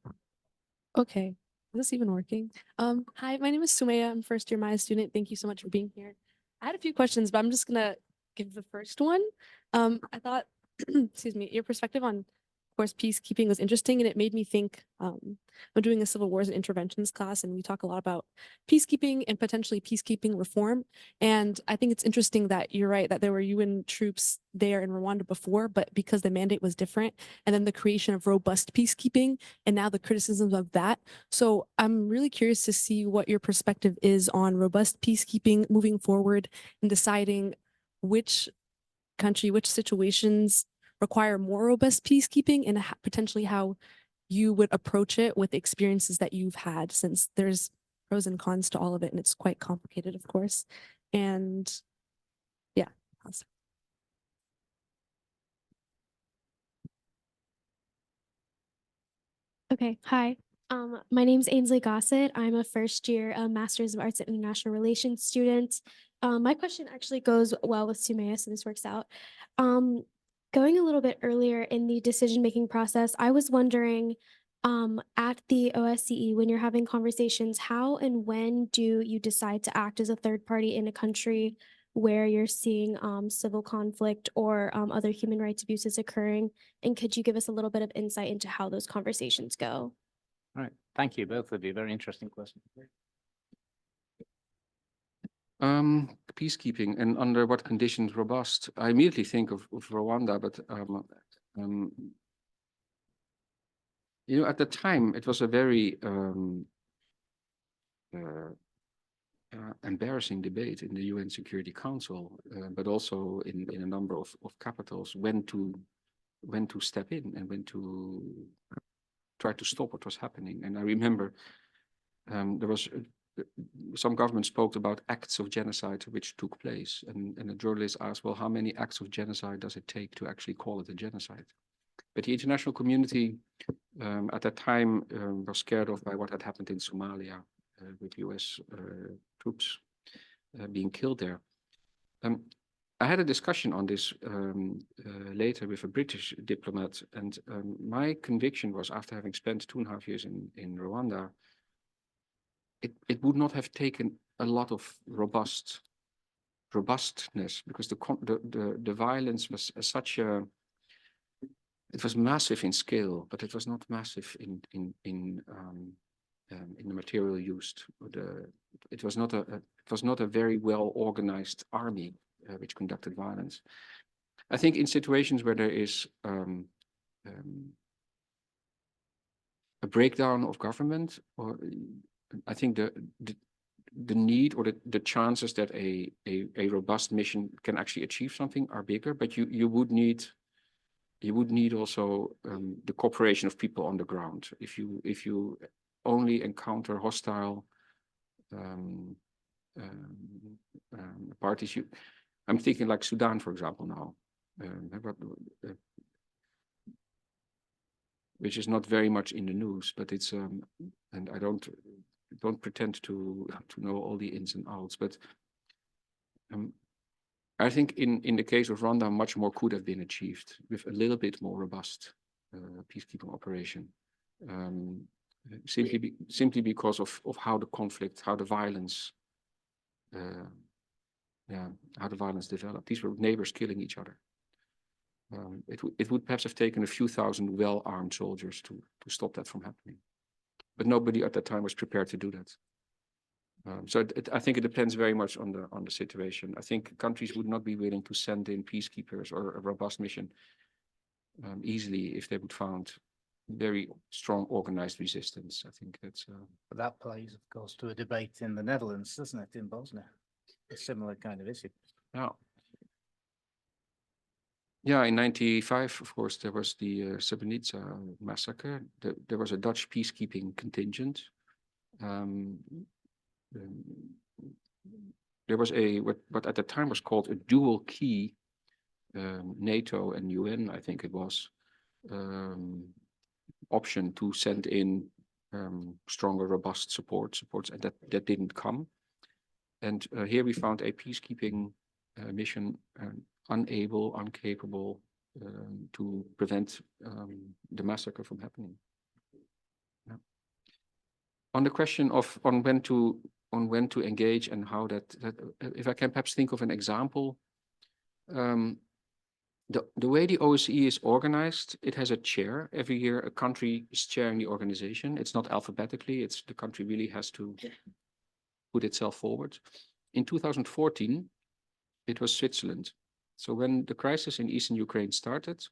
Okay. Is this even working? Hi, my name is Sumaya. I'm first year Maya student. Thank you so much for being here. I had a few questions, but I'm just gonna give the first one. I thought, excuse me, your perspective on, of course, peacekeeping was interesting, and it made me think, I'm doing a civil wars and interventions class, and we talk a lot about peacekeeping and potentially peacekeeping reform. And I think it's interesting that you're right, that there were UN troops there in Rwanda before, but because the mandate was different, and then the creation of robust peacekeeping, and now the criticisms of that. So I'm really curious to see what your perspective is on robust peacekeeping moving forward, and deciding which country, which situations require more robust peacekeeping, and potentially how you would approach it with experiences that you've had, since there's pros and cons to all of it, and it's quite complicated, of course. And yeah. Okay, hi. My name's Ainsley Gossett. I'm a first year Master's of Arts and International Relations student. My question actually goes well with Sumaya, so this works out. Going a little bit earlier in the decision-making process, I was wondering, at the OSCE, when you're having conversations, how and when do you decide to act as a third party in a country where you're seeing civil conflict or other human rights abuses occurring? And could you give us a little bit of insight into how those conversations go? All right. Thank you, both of you. Very interesting question. Peacekeeping and under what conditions robust? I immediately think of Rwanda, but you know, at the time it was a very embarrassing debate in the UN Security Council, but also in a number of capitals, when to step in and when to try to stop what was happening. And I remember there was some government spoke about acts of genocide which took place, and a journalist asked, well, how many acts of genocide does it take to actually call it a genocide? But the international community at that time was scared of by what had happened in Somalia with US troops being killed there. I had a discussion on this later with a British diplomat, and my conviction was, after having spent 2.5 years in Rwanda, it would not have taken a lot of robustness, because the violence was it was massive in scale, but it was not massive in the material used. It was not a very well organized army which conducted violence. I think in situations where there is a breakdown of government, or I think the need or the chances that a robust mission can actually achieve something are bigger, but you would need also the cooperation of people on the ground. If you only encounter hostile parties, I'm thinking like Sudan, for example, now, which is not very much in the news, but it's and I don't pretend to know all the ins and outs, but I think in the case of Rwanda, much more could have been achieved with a little bit more robust peacekeeping operation, simply because of how the conflict, how the violence developed. These were neighbors killing each other. It would perhaps have taken a few thousand well-armed soldiers to stop that from happening. but nobody at that time was prepared to do that. So I think it depends very much on the situation. I think countries would not be willing to send in peacekeepers or a robust mission easily if they would find very strong organized resistance. I think that's. But that plays, of course, to a debate in the Netherlands, doesn't it, in Bosnia? A similar kind of issue. Yeah. Yeah, in 95, of course, there was the Srebrenica massacre. There was a Dutch peacekeeping contingent. There was what at the time was called a dual key NATO and UN, I think it was, option to send in stronger, robust supports, and that didn't come. And here we found a peacekeeping mission unable, incapable to prevent the massacre from happening. Yeah. On the question of when to engage and how that if I can perhaps think of an example, the way the OSCE is organized, it has a chair. Every year a country is chairing the organization. It's not alphabetically, it's the country really has to put itself forward. In 2014, it was Switzerland. So when the crisis in Eastern Ukraine started,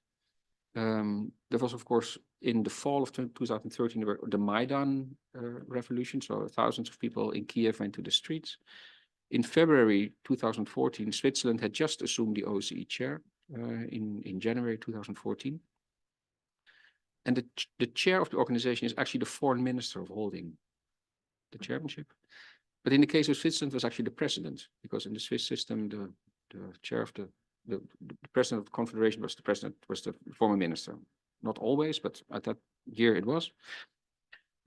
there was, of course, in the fall of 2013, the Maidan revolution. So thousands of people in Kiev went to the streets. In February 2014, Switzerland had just assumed the OSCE chair in January 2014. And the chair of the organization is actually the foreign minister of holding the chairmanship. But in the case of Switzerland, it was actually the president, because in the Swiss system, the chair of the president of the confederation was the former minister. Not always, but at that year it was.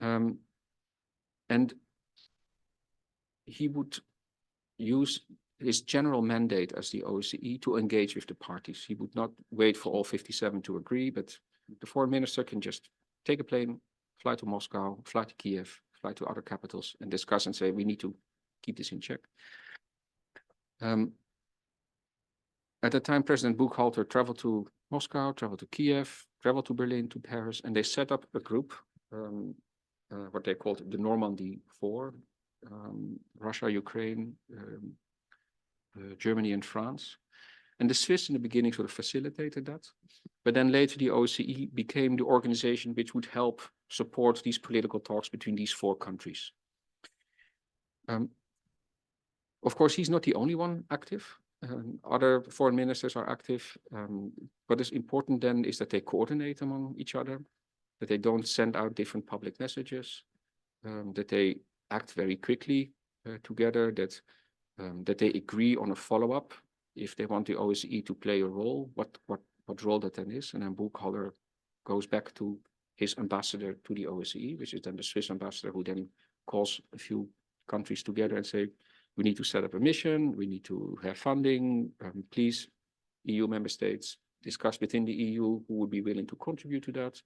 And he would use his general mandate as the OSCE to engage with the parties. He would not wait for all 57 to agree, but the foreign minister can just take a plane, fly to Moscow, fly to Kiev, fly to other capitals and discuss and say, we need to keep this in check. At that time, President Buchhalter traveled to Moscow, traveled to Kiev, traveled to Berlin, to Paris, and they set up a group, what they called the Normandy Four, Russia, Ukraine, Germany and France. And the Swiss in the beginning sort of facilitated that. But then later the OSCE became the organization which would help support these political talks between these four countries. Of course, he's not the only one active. Other foreign ministers are active. What is important then is that they coordinate among each other, that they don't send out different public messages, that they act very quickly together, that they agree on a follow-up if they want the OSCE to play a role, what role that then is. And then Buchhalter goes back to his ambassador to the OSCE, which is then the Swiss ambassador, who then calls a few countries together and say, we need to set up a mission, we need to have funding, please, EU member states, discuss within the EU who would be willing to contribute to that.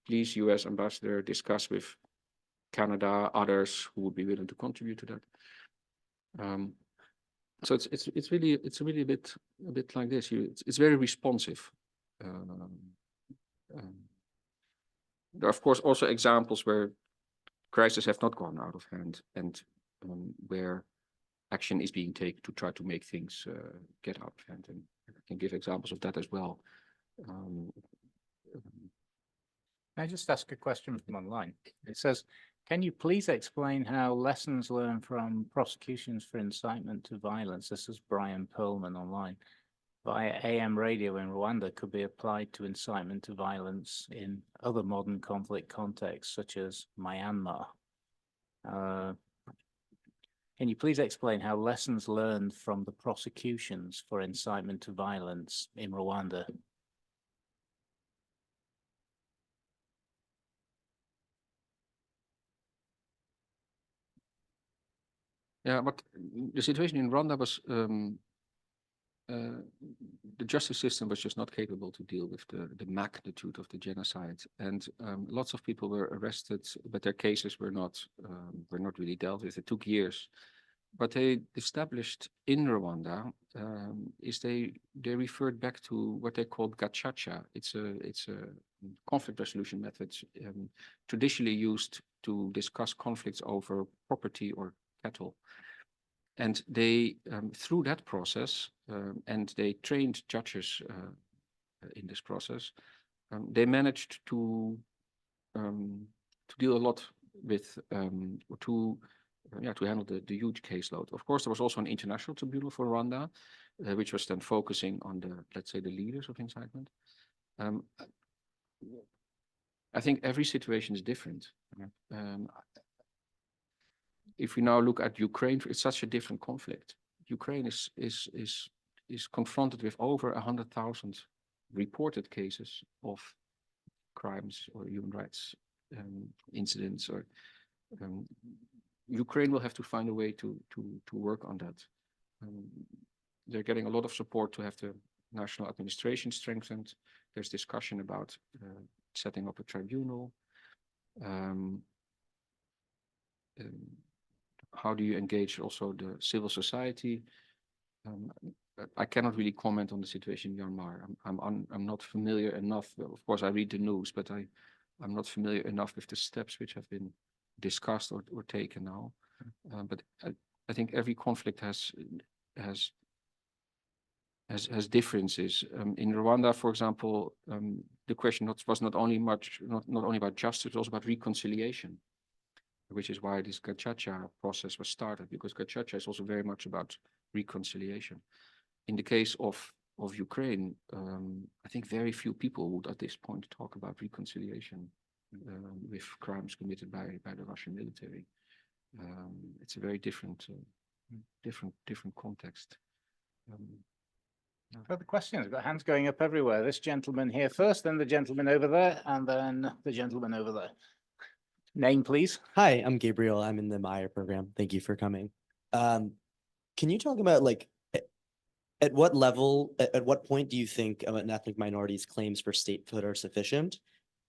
Please, US ambassador, discuss with Canada, others who would be willing to contribute to that. So it's really a bit like this. It's very responsive. There are of course also examples where crises have not gone out of hand and where action is being taken to try to make things get out of hand. And I can give examples of that as well. Can I just ask a question from online? It says, can you please explain how lessons learned from prosecutions for incitement to violence, this is Brian Perlman online, via AM radio in Rwanda could be applied to incitement to violence in other modern conflict contexts, such as Myanmar? Can you please explain how lessons learned from the prosecutions for incitement to violence in Rwanda? Yeah, but the situation in Rwanda was the justice system was just not capable to deal with the magnitude of the genocide, and lots of people were arrested, but their cases were not really dealt with. It took years what they established in Rwanda is they referred back to what they called gacaca. It's a conflict resolution method traditionally used to discuss conflicts over property or cattle. And they, through that process, and they trained judges in this process, they managed to deal a lot with, to handle the huge caseload. Of course, there was also an international tribunal for Rwanda, which was then focusing on the, let's say, the leaders of incitement. I think every situation is different. If we now look at Ukraine, it's such a different conflict. Ukraine is confronted with over 100,000 reported cases of crimes or human rights incidents. Or Ukraine will have to find a way to work on that. They're getting a lot of support to have the national administration strengthened. There's discussion about setting up a tribunal. How do you engage also the civil society? I cannot really comment on the situation in Myanmar. I'm not familiar enough. Of course, I read the news, but I'm not familiar enough with the steps which have been discussed or taken now. But I think every conflict has differences. In Rwanda, for example, the question was not only about justice, but also about reconciliation, which is why this gacaca process was started, because gacaca is also very much about reconciliation. In the case of Ukraine, I think very few people would at this point talk about reconciliation with crimes committed by the Russian military. It's a very different context. Further questions? We've got hands going up everywhere. This gentleman here first, then the gentleman over there, and then the gentleman over there. Name, please. Hi, I'm Gabriel. I'm in the Meyer program. Thank you for coming. Can you talk about at what level, at what point do you think an ethnic minority's claims for statehood are sufficient?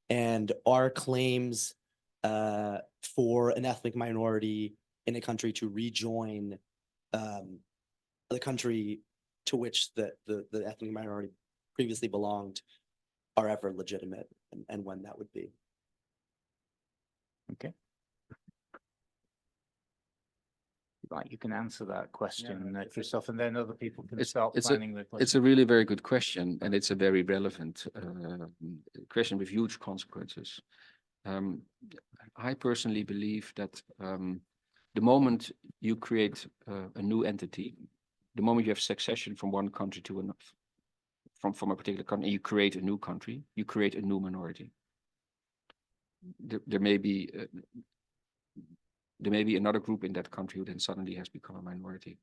And are claims for an ethnic minority in a country to rejoin the country to which the ethnic minority previously belonged are ever legitimate, and when that would be? Okay. Right, you can answer that question, Christophe, and then other people can start planning the question. It's a really very good question, and it's a very relevant question with huge consequences. I personally believe that the moment you create a new entity, the moment you have succession from one country to another, from a particular country, and you create a new country, you create a new minority. There may be another group in that country who then suddenly has become a minority.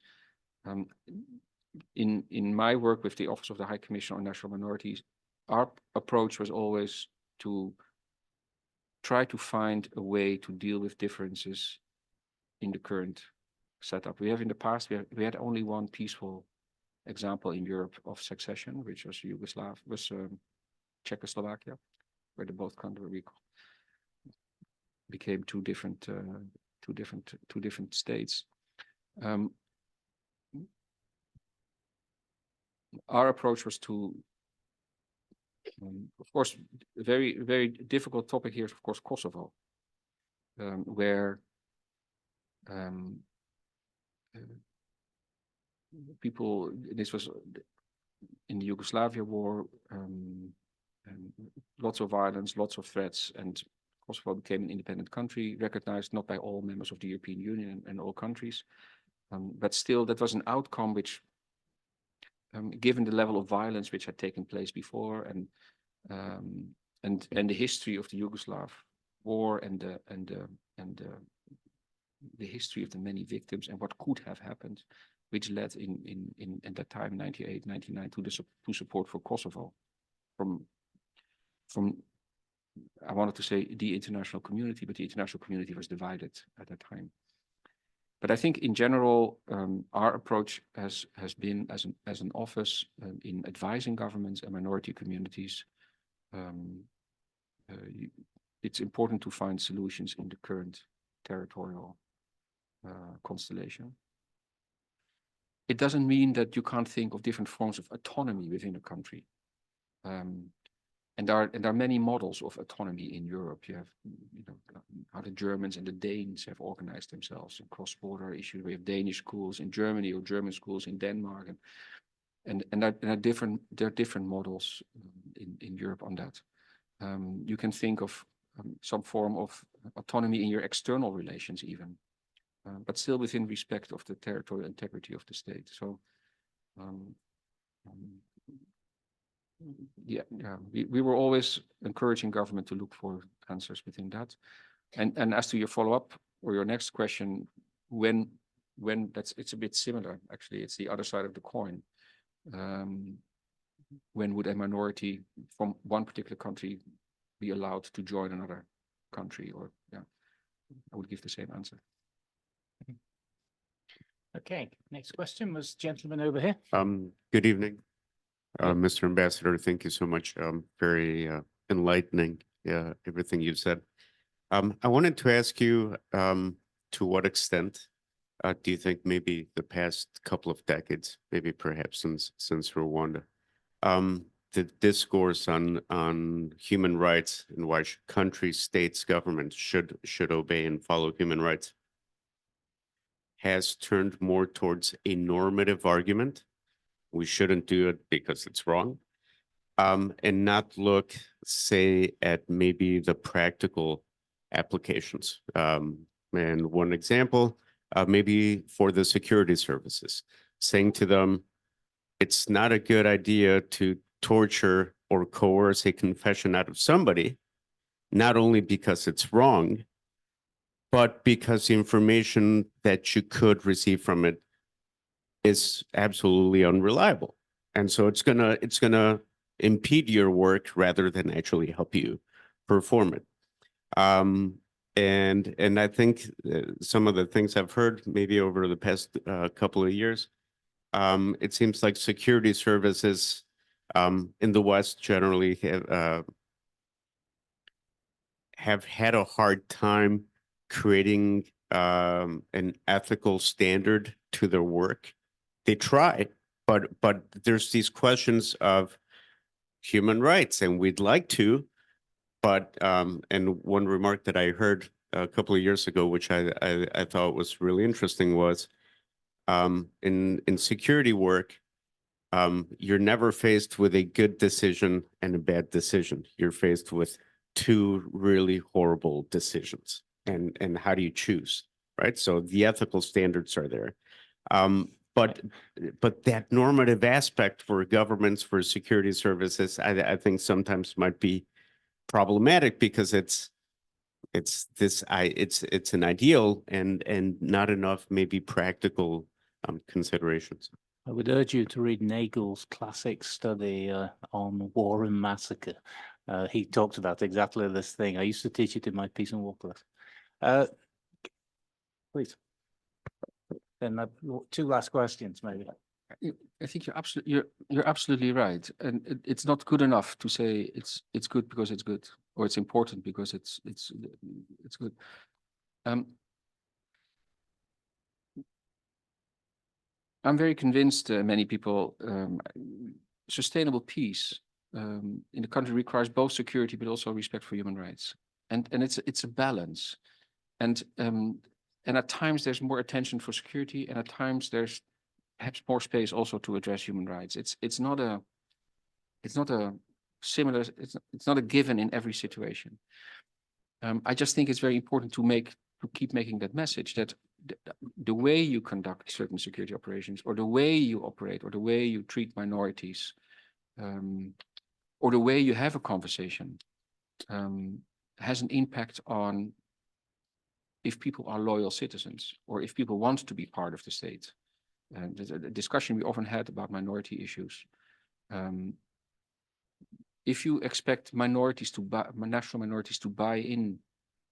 In my work with the Office of the High Commissioner on National Minorities, our approach was always to try to find a way to deal with differences in the current setup. We have in the past, we had only one peaceful example in Europe of succession, which was Czechoslovakia, where the both countries became two different states. Our approach was to, of course, a very, very difficult topic here is, of course, Kosovo, where people, this was in the Yugoslavia war, lots of violence, lots of threats, and Kosovo became an independent country, recognized not by all members of the European Union and all countries, but still that was an outcome which, given the level of violence which had taken place before, and the history of the Yugoslav war, and the history of the many victims and what could have happened, which led in at that time, 98, 99, to support for Kosovo from I wanted to say the international community, but the international community was divided at that time. But I think in general, our approach has been as an office in advising governments and minority communities. It's important to find solutions in the current territorial constellation. it doesn't mean that you can't think of different forms of autonomy within a country. And there are many models of autonomy in Europe. You have, how the Germans and the Danes have organized themselves in cross-border issues. We have Danish schools in Germany or German schools in Denmark, and there are different models in Europe on that. You can think of some form of autonomy in your external relations even, but still within respect of the territorial integrity of the state. So we were always encouraging government to look for answers within that. And as to your follow-up or your next question, when it's a bit similar, actually, it's the other side of the coin. When would a minority from one particular country be allowed to join another country? Or I would give the same answer. Okay, next question was gentleman over here. Good evening, Yeah. Mr. Ambassador. Thank you so much. Very enlightening, everything you've said. I wanted to ask you, to what extent do you think maybe the past couple of decades, maybe perhaps since Rwanda, the discourse on human rights and why countries, states, governments should obey and follow human rights has turned more towards a normative argument? We shouldn't do it because it's wrong, and not look, say, at maybe the practical applications. And one example, maybe for the security services, saying to them, it's not a good idea to torture or coerce a confession out of somebody, not only because it's wrong, but because the information that you could receive from it is absolutely unreliable. And so it's gonna impede your work rather than actually help you perform it. And I think some of the things I've heard maybe over the past couple of years, it seems like security services in the West generally have had a hard time creating an ethical standard to their work. They try, but there's these questions of human rights, and we'd like to, but and one remark that I heard a couple of years ago, which I thought was really interesting, was in security work, you're never faced with a good decision and a bad decision. You're faced with two really horrible decisions, and how do you choose, right? So the ethical standards are there. But that normative aspect for governments, for security services, I think sometimes might be problematic because it's an ideal and not enough maybe practical considerations. I would urge you to read Nagel's classic study on war and massacre. He talked about exactly this thing. I used to teach it in my peace and war class. Please. Then two last questions, maybe. I think you're absolutely right, and it's not good enough to say it's good because it's good, or it's important because it's good. I'm very convinced, many people, sustainable peace in the country requires both security but also respect for human rights, and it's a balance, and at times there's more attention for security, and at times there's perhaps more space also to address human rights. It's not a given in every situation. I just think it's very important to keep making that message that the way you conduct certain security operations, or the way you operate, or the way you treat minorities, or the way you have a conversation, has an impact on if people are loyal citizens, or if people want to be part of the state. The discussion we often had about minority issues. If you expect national minorities to buy in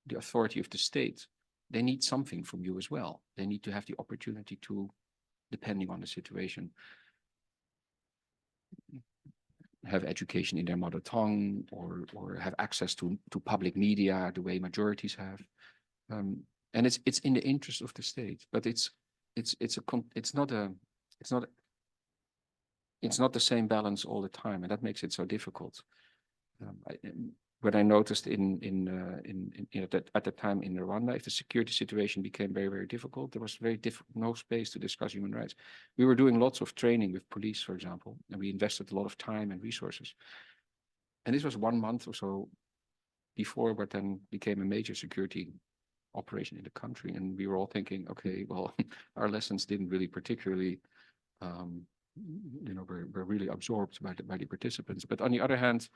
the authority of the state, they need something from you as well. They need to have the opportunity to, depending on the situation, have education in their mother tongue, or have access to public media the way majorities have. And it's in the interest of the state, but it's not a it's not the same balance all the time, and that makes it so difficult. What I noticed at the time in Rwanda, if the security situation became very, very difficult, there was no space to discuss human rights. We were doing lots of training with police, for example, and we invested a lot of time and resources. And this was 1 month or so before what then became a major security operation in the country. And we were all thinking, okay, well, our lessons didn't really particularly, were really absorbed by the participants. But on the other hand,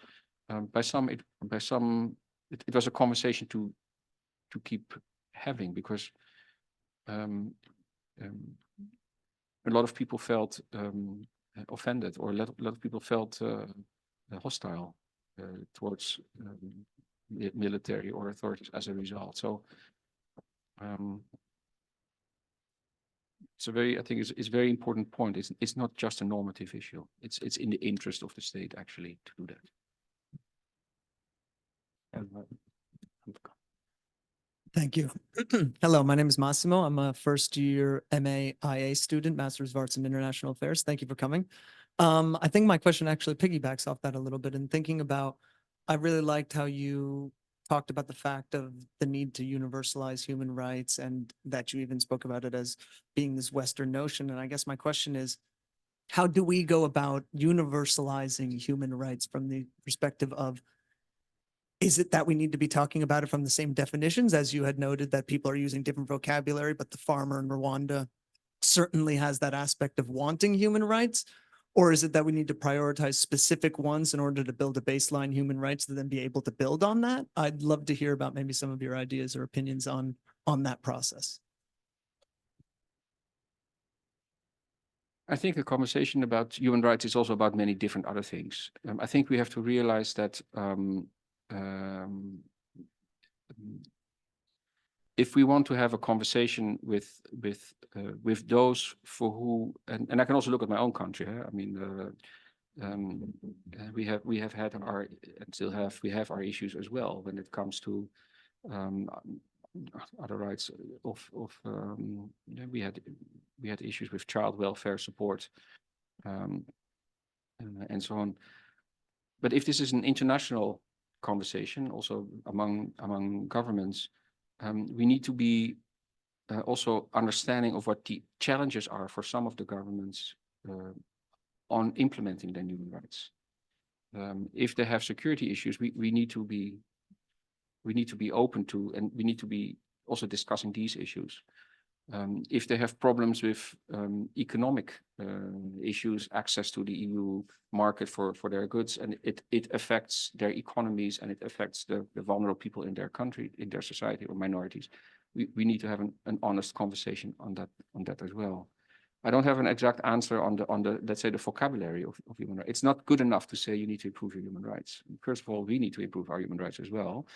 it was a conversation to keep having, because a lot of people felt offended, or a lot of people felt hostile towards military or authorities as a result. So I think it's a very important point. It's not just a normative issue. It's in the interest of the state actually to do that. Thank you. Hello, my name is Massimo. I'm a first year MA-IA student, Master's of Arts in International Affairs. Thank you for coming. I think my question actually piggybacks off that a little bit, and thinking about, I really liked how you talked about the fact of the need to universalize human rights, and that you even spoke about it as being this Western notion. And I guess my question is, how do we go about universalizing human rights from the perspective of, is it that we need to be talking about it from the same definitions, as you had noted, that people are using different vocabulary, but the farmer in Rwanda certainly has that aspect of wanting human rights? Or is it that we need to prioritize specific ones in order to build a baseline human rights to then be able to build on that? I'd love to hear about maybe some of your ideas or opinions on that process. I think the conversation about human rights is also about many different other things. I think we have to realize that if we want to have a conversation with those for who, and I can also look at my own country. I mean, we have had our, and still have, we have our issues as well when it comes to other rights we had issues with child welfare support and so on. But if this is an international conversation, also among governments, we need to be also understanding of what the challenges are for some of the governments on implementing their human rights. If they have security issues, we need to be open to, and we need to be also discussing these issues. If they have problems with economic issues, access to the EU market for their goods, and it affects their economies, and it affects the vulnerable people in their country, in their society, or minorities, we need to have an honest conversation on that as well. I don't have an exact answer on the let's say the vocabulary of human rights. It's not good enough to say you need to improve your human rights. First of all, we need to improve our human rights as well.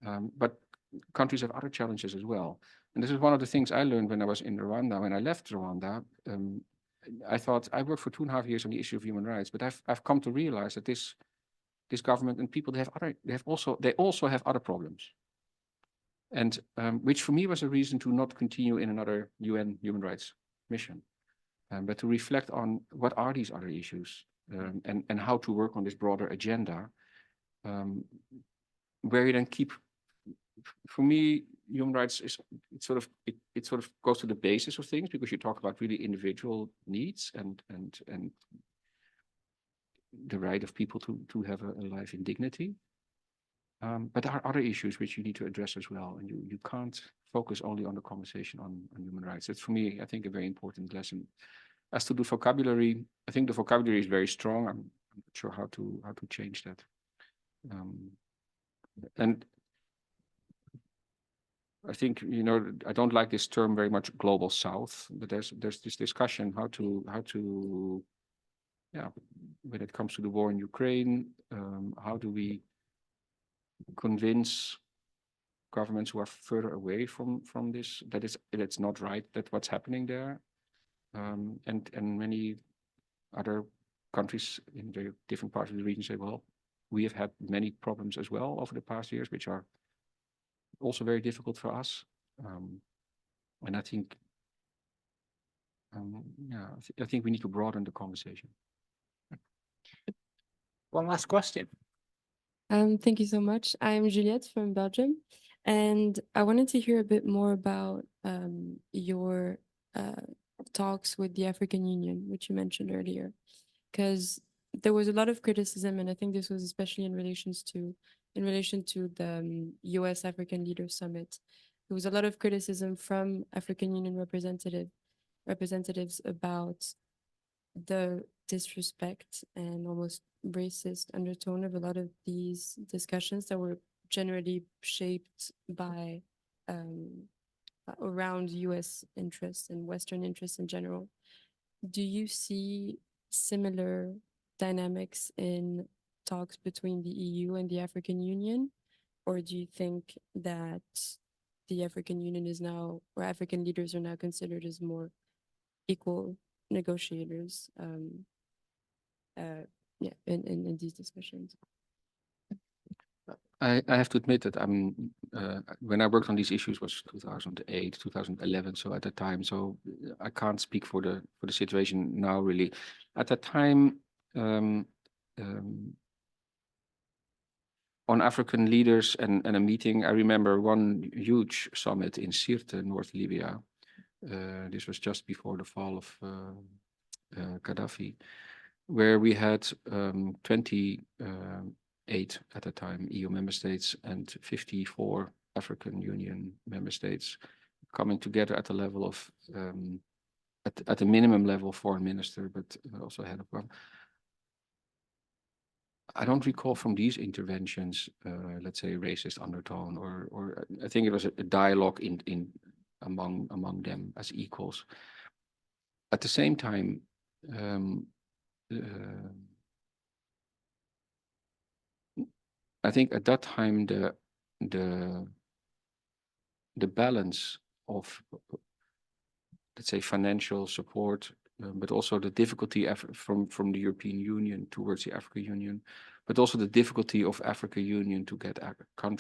But countries have other challenges as well. And this is one of the things I learned when I was in Rwanda. When I left Rwanda, I thought, I worked for 2.5 years on the issue of human rights, but I've come to realize that this government and people, they also have other problems. And which for me was a reason to not continue in another UN human rights mission, but to reflect on what are these other issues, and how to work on this broader agenda, where you then keep, for me, human rights is it sort of goes to the basis of things, because you talk about really individual needs and the right of people to have a life in dignity. But there are other issues which you need to address as well, and you can't focus only on the conversation on human rights. That's, for me, I think, a very important lesson. As to the vocabulary, I think the vocabulary is very strong. I'm not sure how to change that. And I think, I don't like this term very much, global south, but there's this discussion how to when it comes to the war in Ukraine, how do we convince governments who are further away from this that it's not right, that what's happening there, and many other countries in the different parts of the region say, well, we have had many problems as well over the past years, which are also very difficult for us. And I think Yeah, I think we need to broaden the conversation. One last question. Thank you so much. I'm Juliette from Belgium, and I wanted to hear a bit more about your talks with the African Union, which you mentioned earlier, because there was a lot of criticism, and I think this was especially in relation to the U.S. African Leaders Summit. There was a lot of criticism from African Union representatives about the disrespect and almost racist undertone of a lot of these discussions that were generally shaped by around US interests and Western interests in general. Do you see similar dynamics in talks between the EU and the African Union? Or do you think that the African Union is now, or African leaders are now considered as more equal negotiators in these discussions? I have to admit that when I worked on these issues was 2008, 2011. So at the time, I can't speak for the situation now really. At that time, on African leaders and a meeting, I remember one huge summit in Sirte, North Libya. This was just before the fall of Gaddafi, where we had 28 at the time EU member states and 54 African Union member states coming together at the level of, at the minimum level, foreign minister, but also head of government. I don't recall from these interventions, let's say, racist undertone, or I think it was a dialogue among them as equals. At the same time, I think at that time the balance of, let's say, financial support, but also the difficulty from the European Union towards the African Union, but also the difficulty of African Union to get African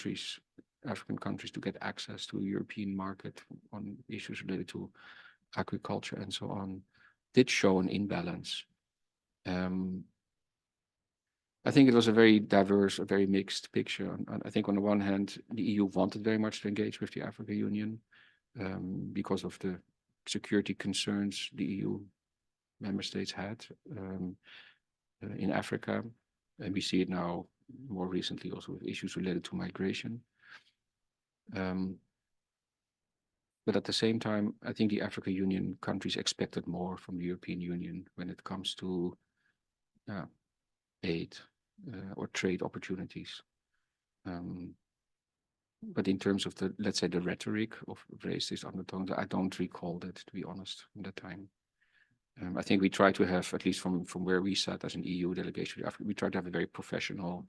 countries to get access to a European market on issues related to agriculture and so on, did show an imbalance. I think it was a very diverse, a very mixed picture. I think on the one hand, the EU wanted very much to engage with the African Union because of the security concerns the EU member states had in Africa. And we see it now more recently also with issues related to migration. But at the same time, I think the African Union countries expected more from the European Union when it comes to aid or trade opportunities. But in terms of the, let's say, the rhetoric of racist undertones, I don't recall that, to be honest, at that time. I think we try to have, at least from where we sat as an EU delegation, we try to have a very professional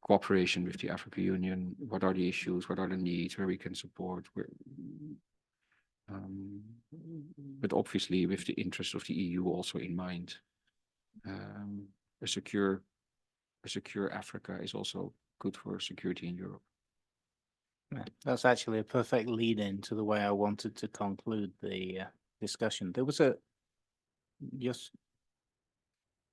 cooperation with the African Union. What are the issues? What are the needs? Where we can support? But obviously with the interests of the EU also in mind. A secure Africa is also good for security in Europe. Yeah, that's actually a perfect lead in to the way I wanted to conclude the discussion. There was just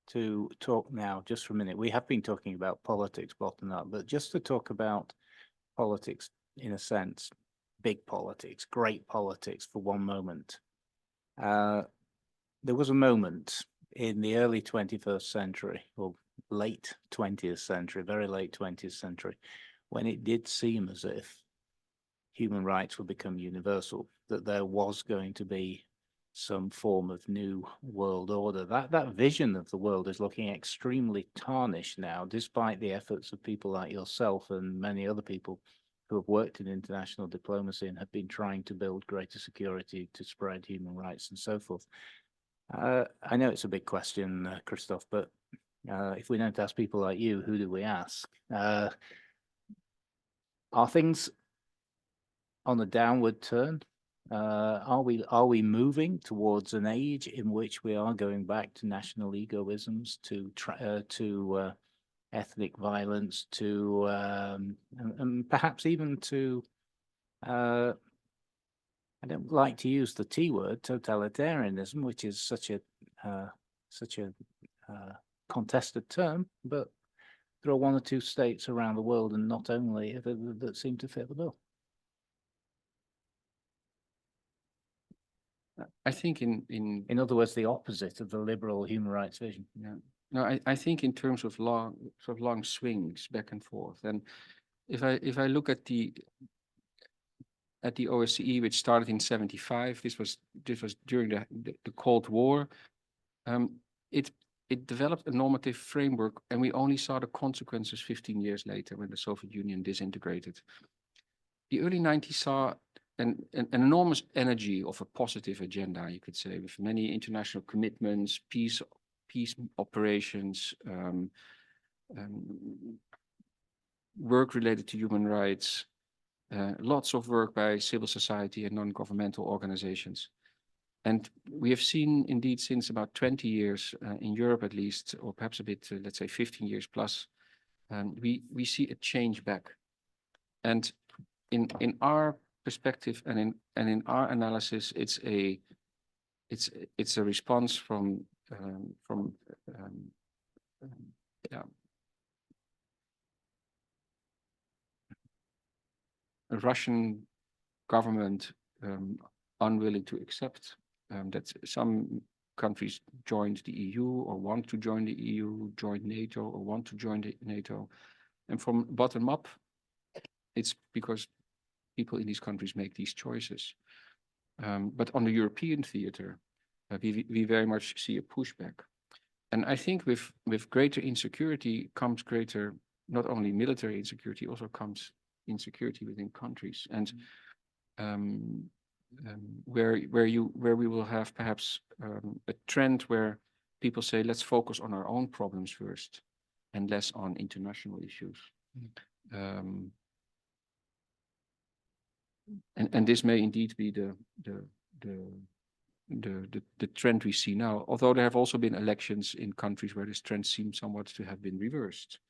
to talk now, just for a minute, we have been talking about politics bottom up, but just to talk about politics in a sense, big politics, great politics for one moment. There was a moment in the early 21st century, or late 20th century, very late 20th century, when it did seem as if human rights would become universal, that there was going to be some form of new world order. That vision of the world is looking extremely tarnished now, despite the efforts of people like yourself and many other people who have worked in international diplomacy and have been trying to build greater security, to spread human rights and so forth. I know it's a big question, Christophe, but if we don't ask people like you, who do we ask? Are things on a downward turn? Are we moving towards an age in which we are going back to national egoisms, to ethnic violence, to and perhaps even to I don't like to use the T word, totalitarianism, which is such a contested term, but there are one or two states around the world, and not only, that seem to fit the bill. I think In other words, the opposite of the liberal human rights vision. yeah. No, I think in terms of long swings back and forth. And if I look at the OSCE, which started in 75, this was during the Cold War. It developed a normative framework, and we only saw the consequences 15 years later when the Soviet Union disintegrated. The early 90s saw an enormous energy of a positive agenda, you could say, with many international commitments, peace operations, work related to human rights, lots of work by civil society and non-governmental organizations. And we have seen indeed since about 20 years in Europe at least, or perhaps a bit, let's say 15 years plus, we see a change back. And in our perspective and in our analysis, it's a response from a Russian government unwilling to accept that some countries joined the EU or want to join the EU, join NATO or want to join NATO. And from bottom up, it's because people in these countries make these choices. But on the European theater, we very much see a pushback. And I think with greater insecurity comes greater, not only military insecurity, also comes insecurity within countries. And where we will have perhaps a trend where people say, let's focus on our own problems first and less on international issues. And this may indeed be the trend we see now, although there have also been elections in countries where this trend seems somewhat to have been reversed.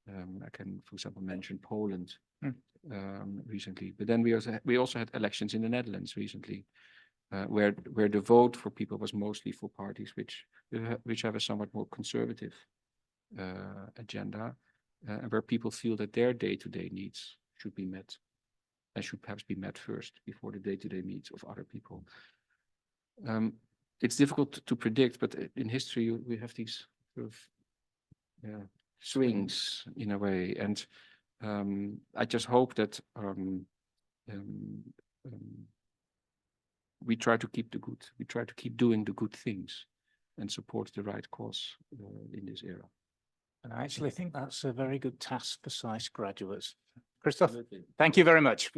I can, for example, mention Poland recently, but then we also had elections in the Netherlands recently, where the vote for people was mostly for parties which have a somewhat more conservative agenda, and where people feel that their day-to-day needs should be met, and should perhaps be met first before the day-to-day needs of other people. It's difficult to predict, but in history we have these sort of swings in a way, and I just hope that we try to keep doing the good things and support the right cause in this era. And I actually think that's a very good task for SAIS graduates. Christophe, thank you very much.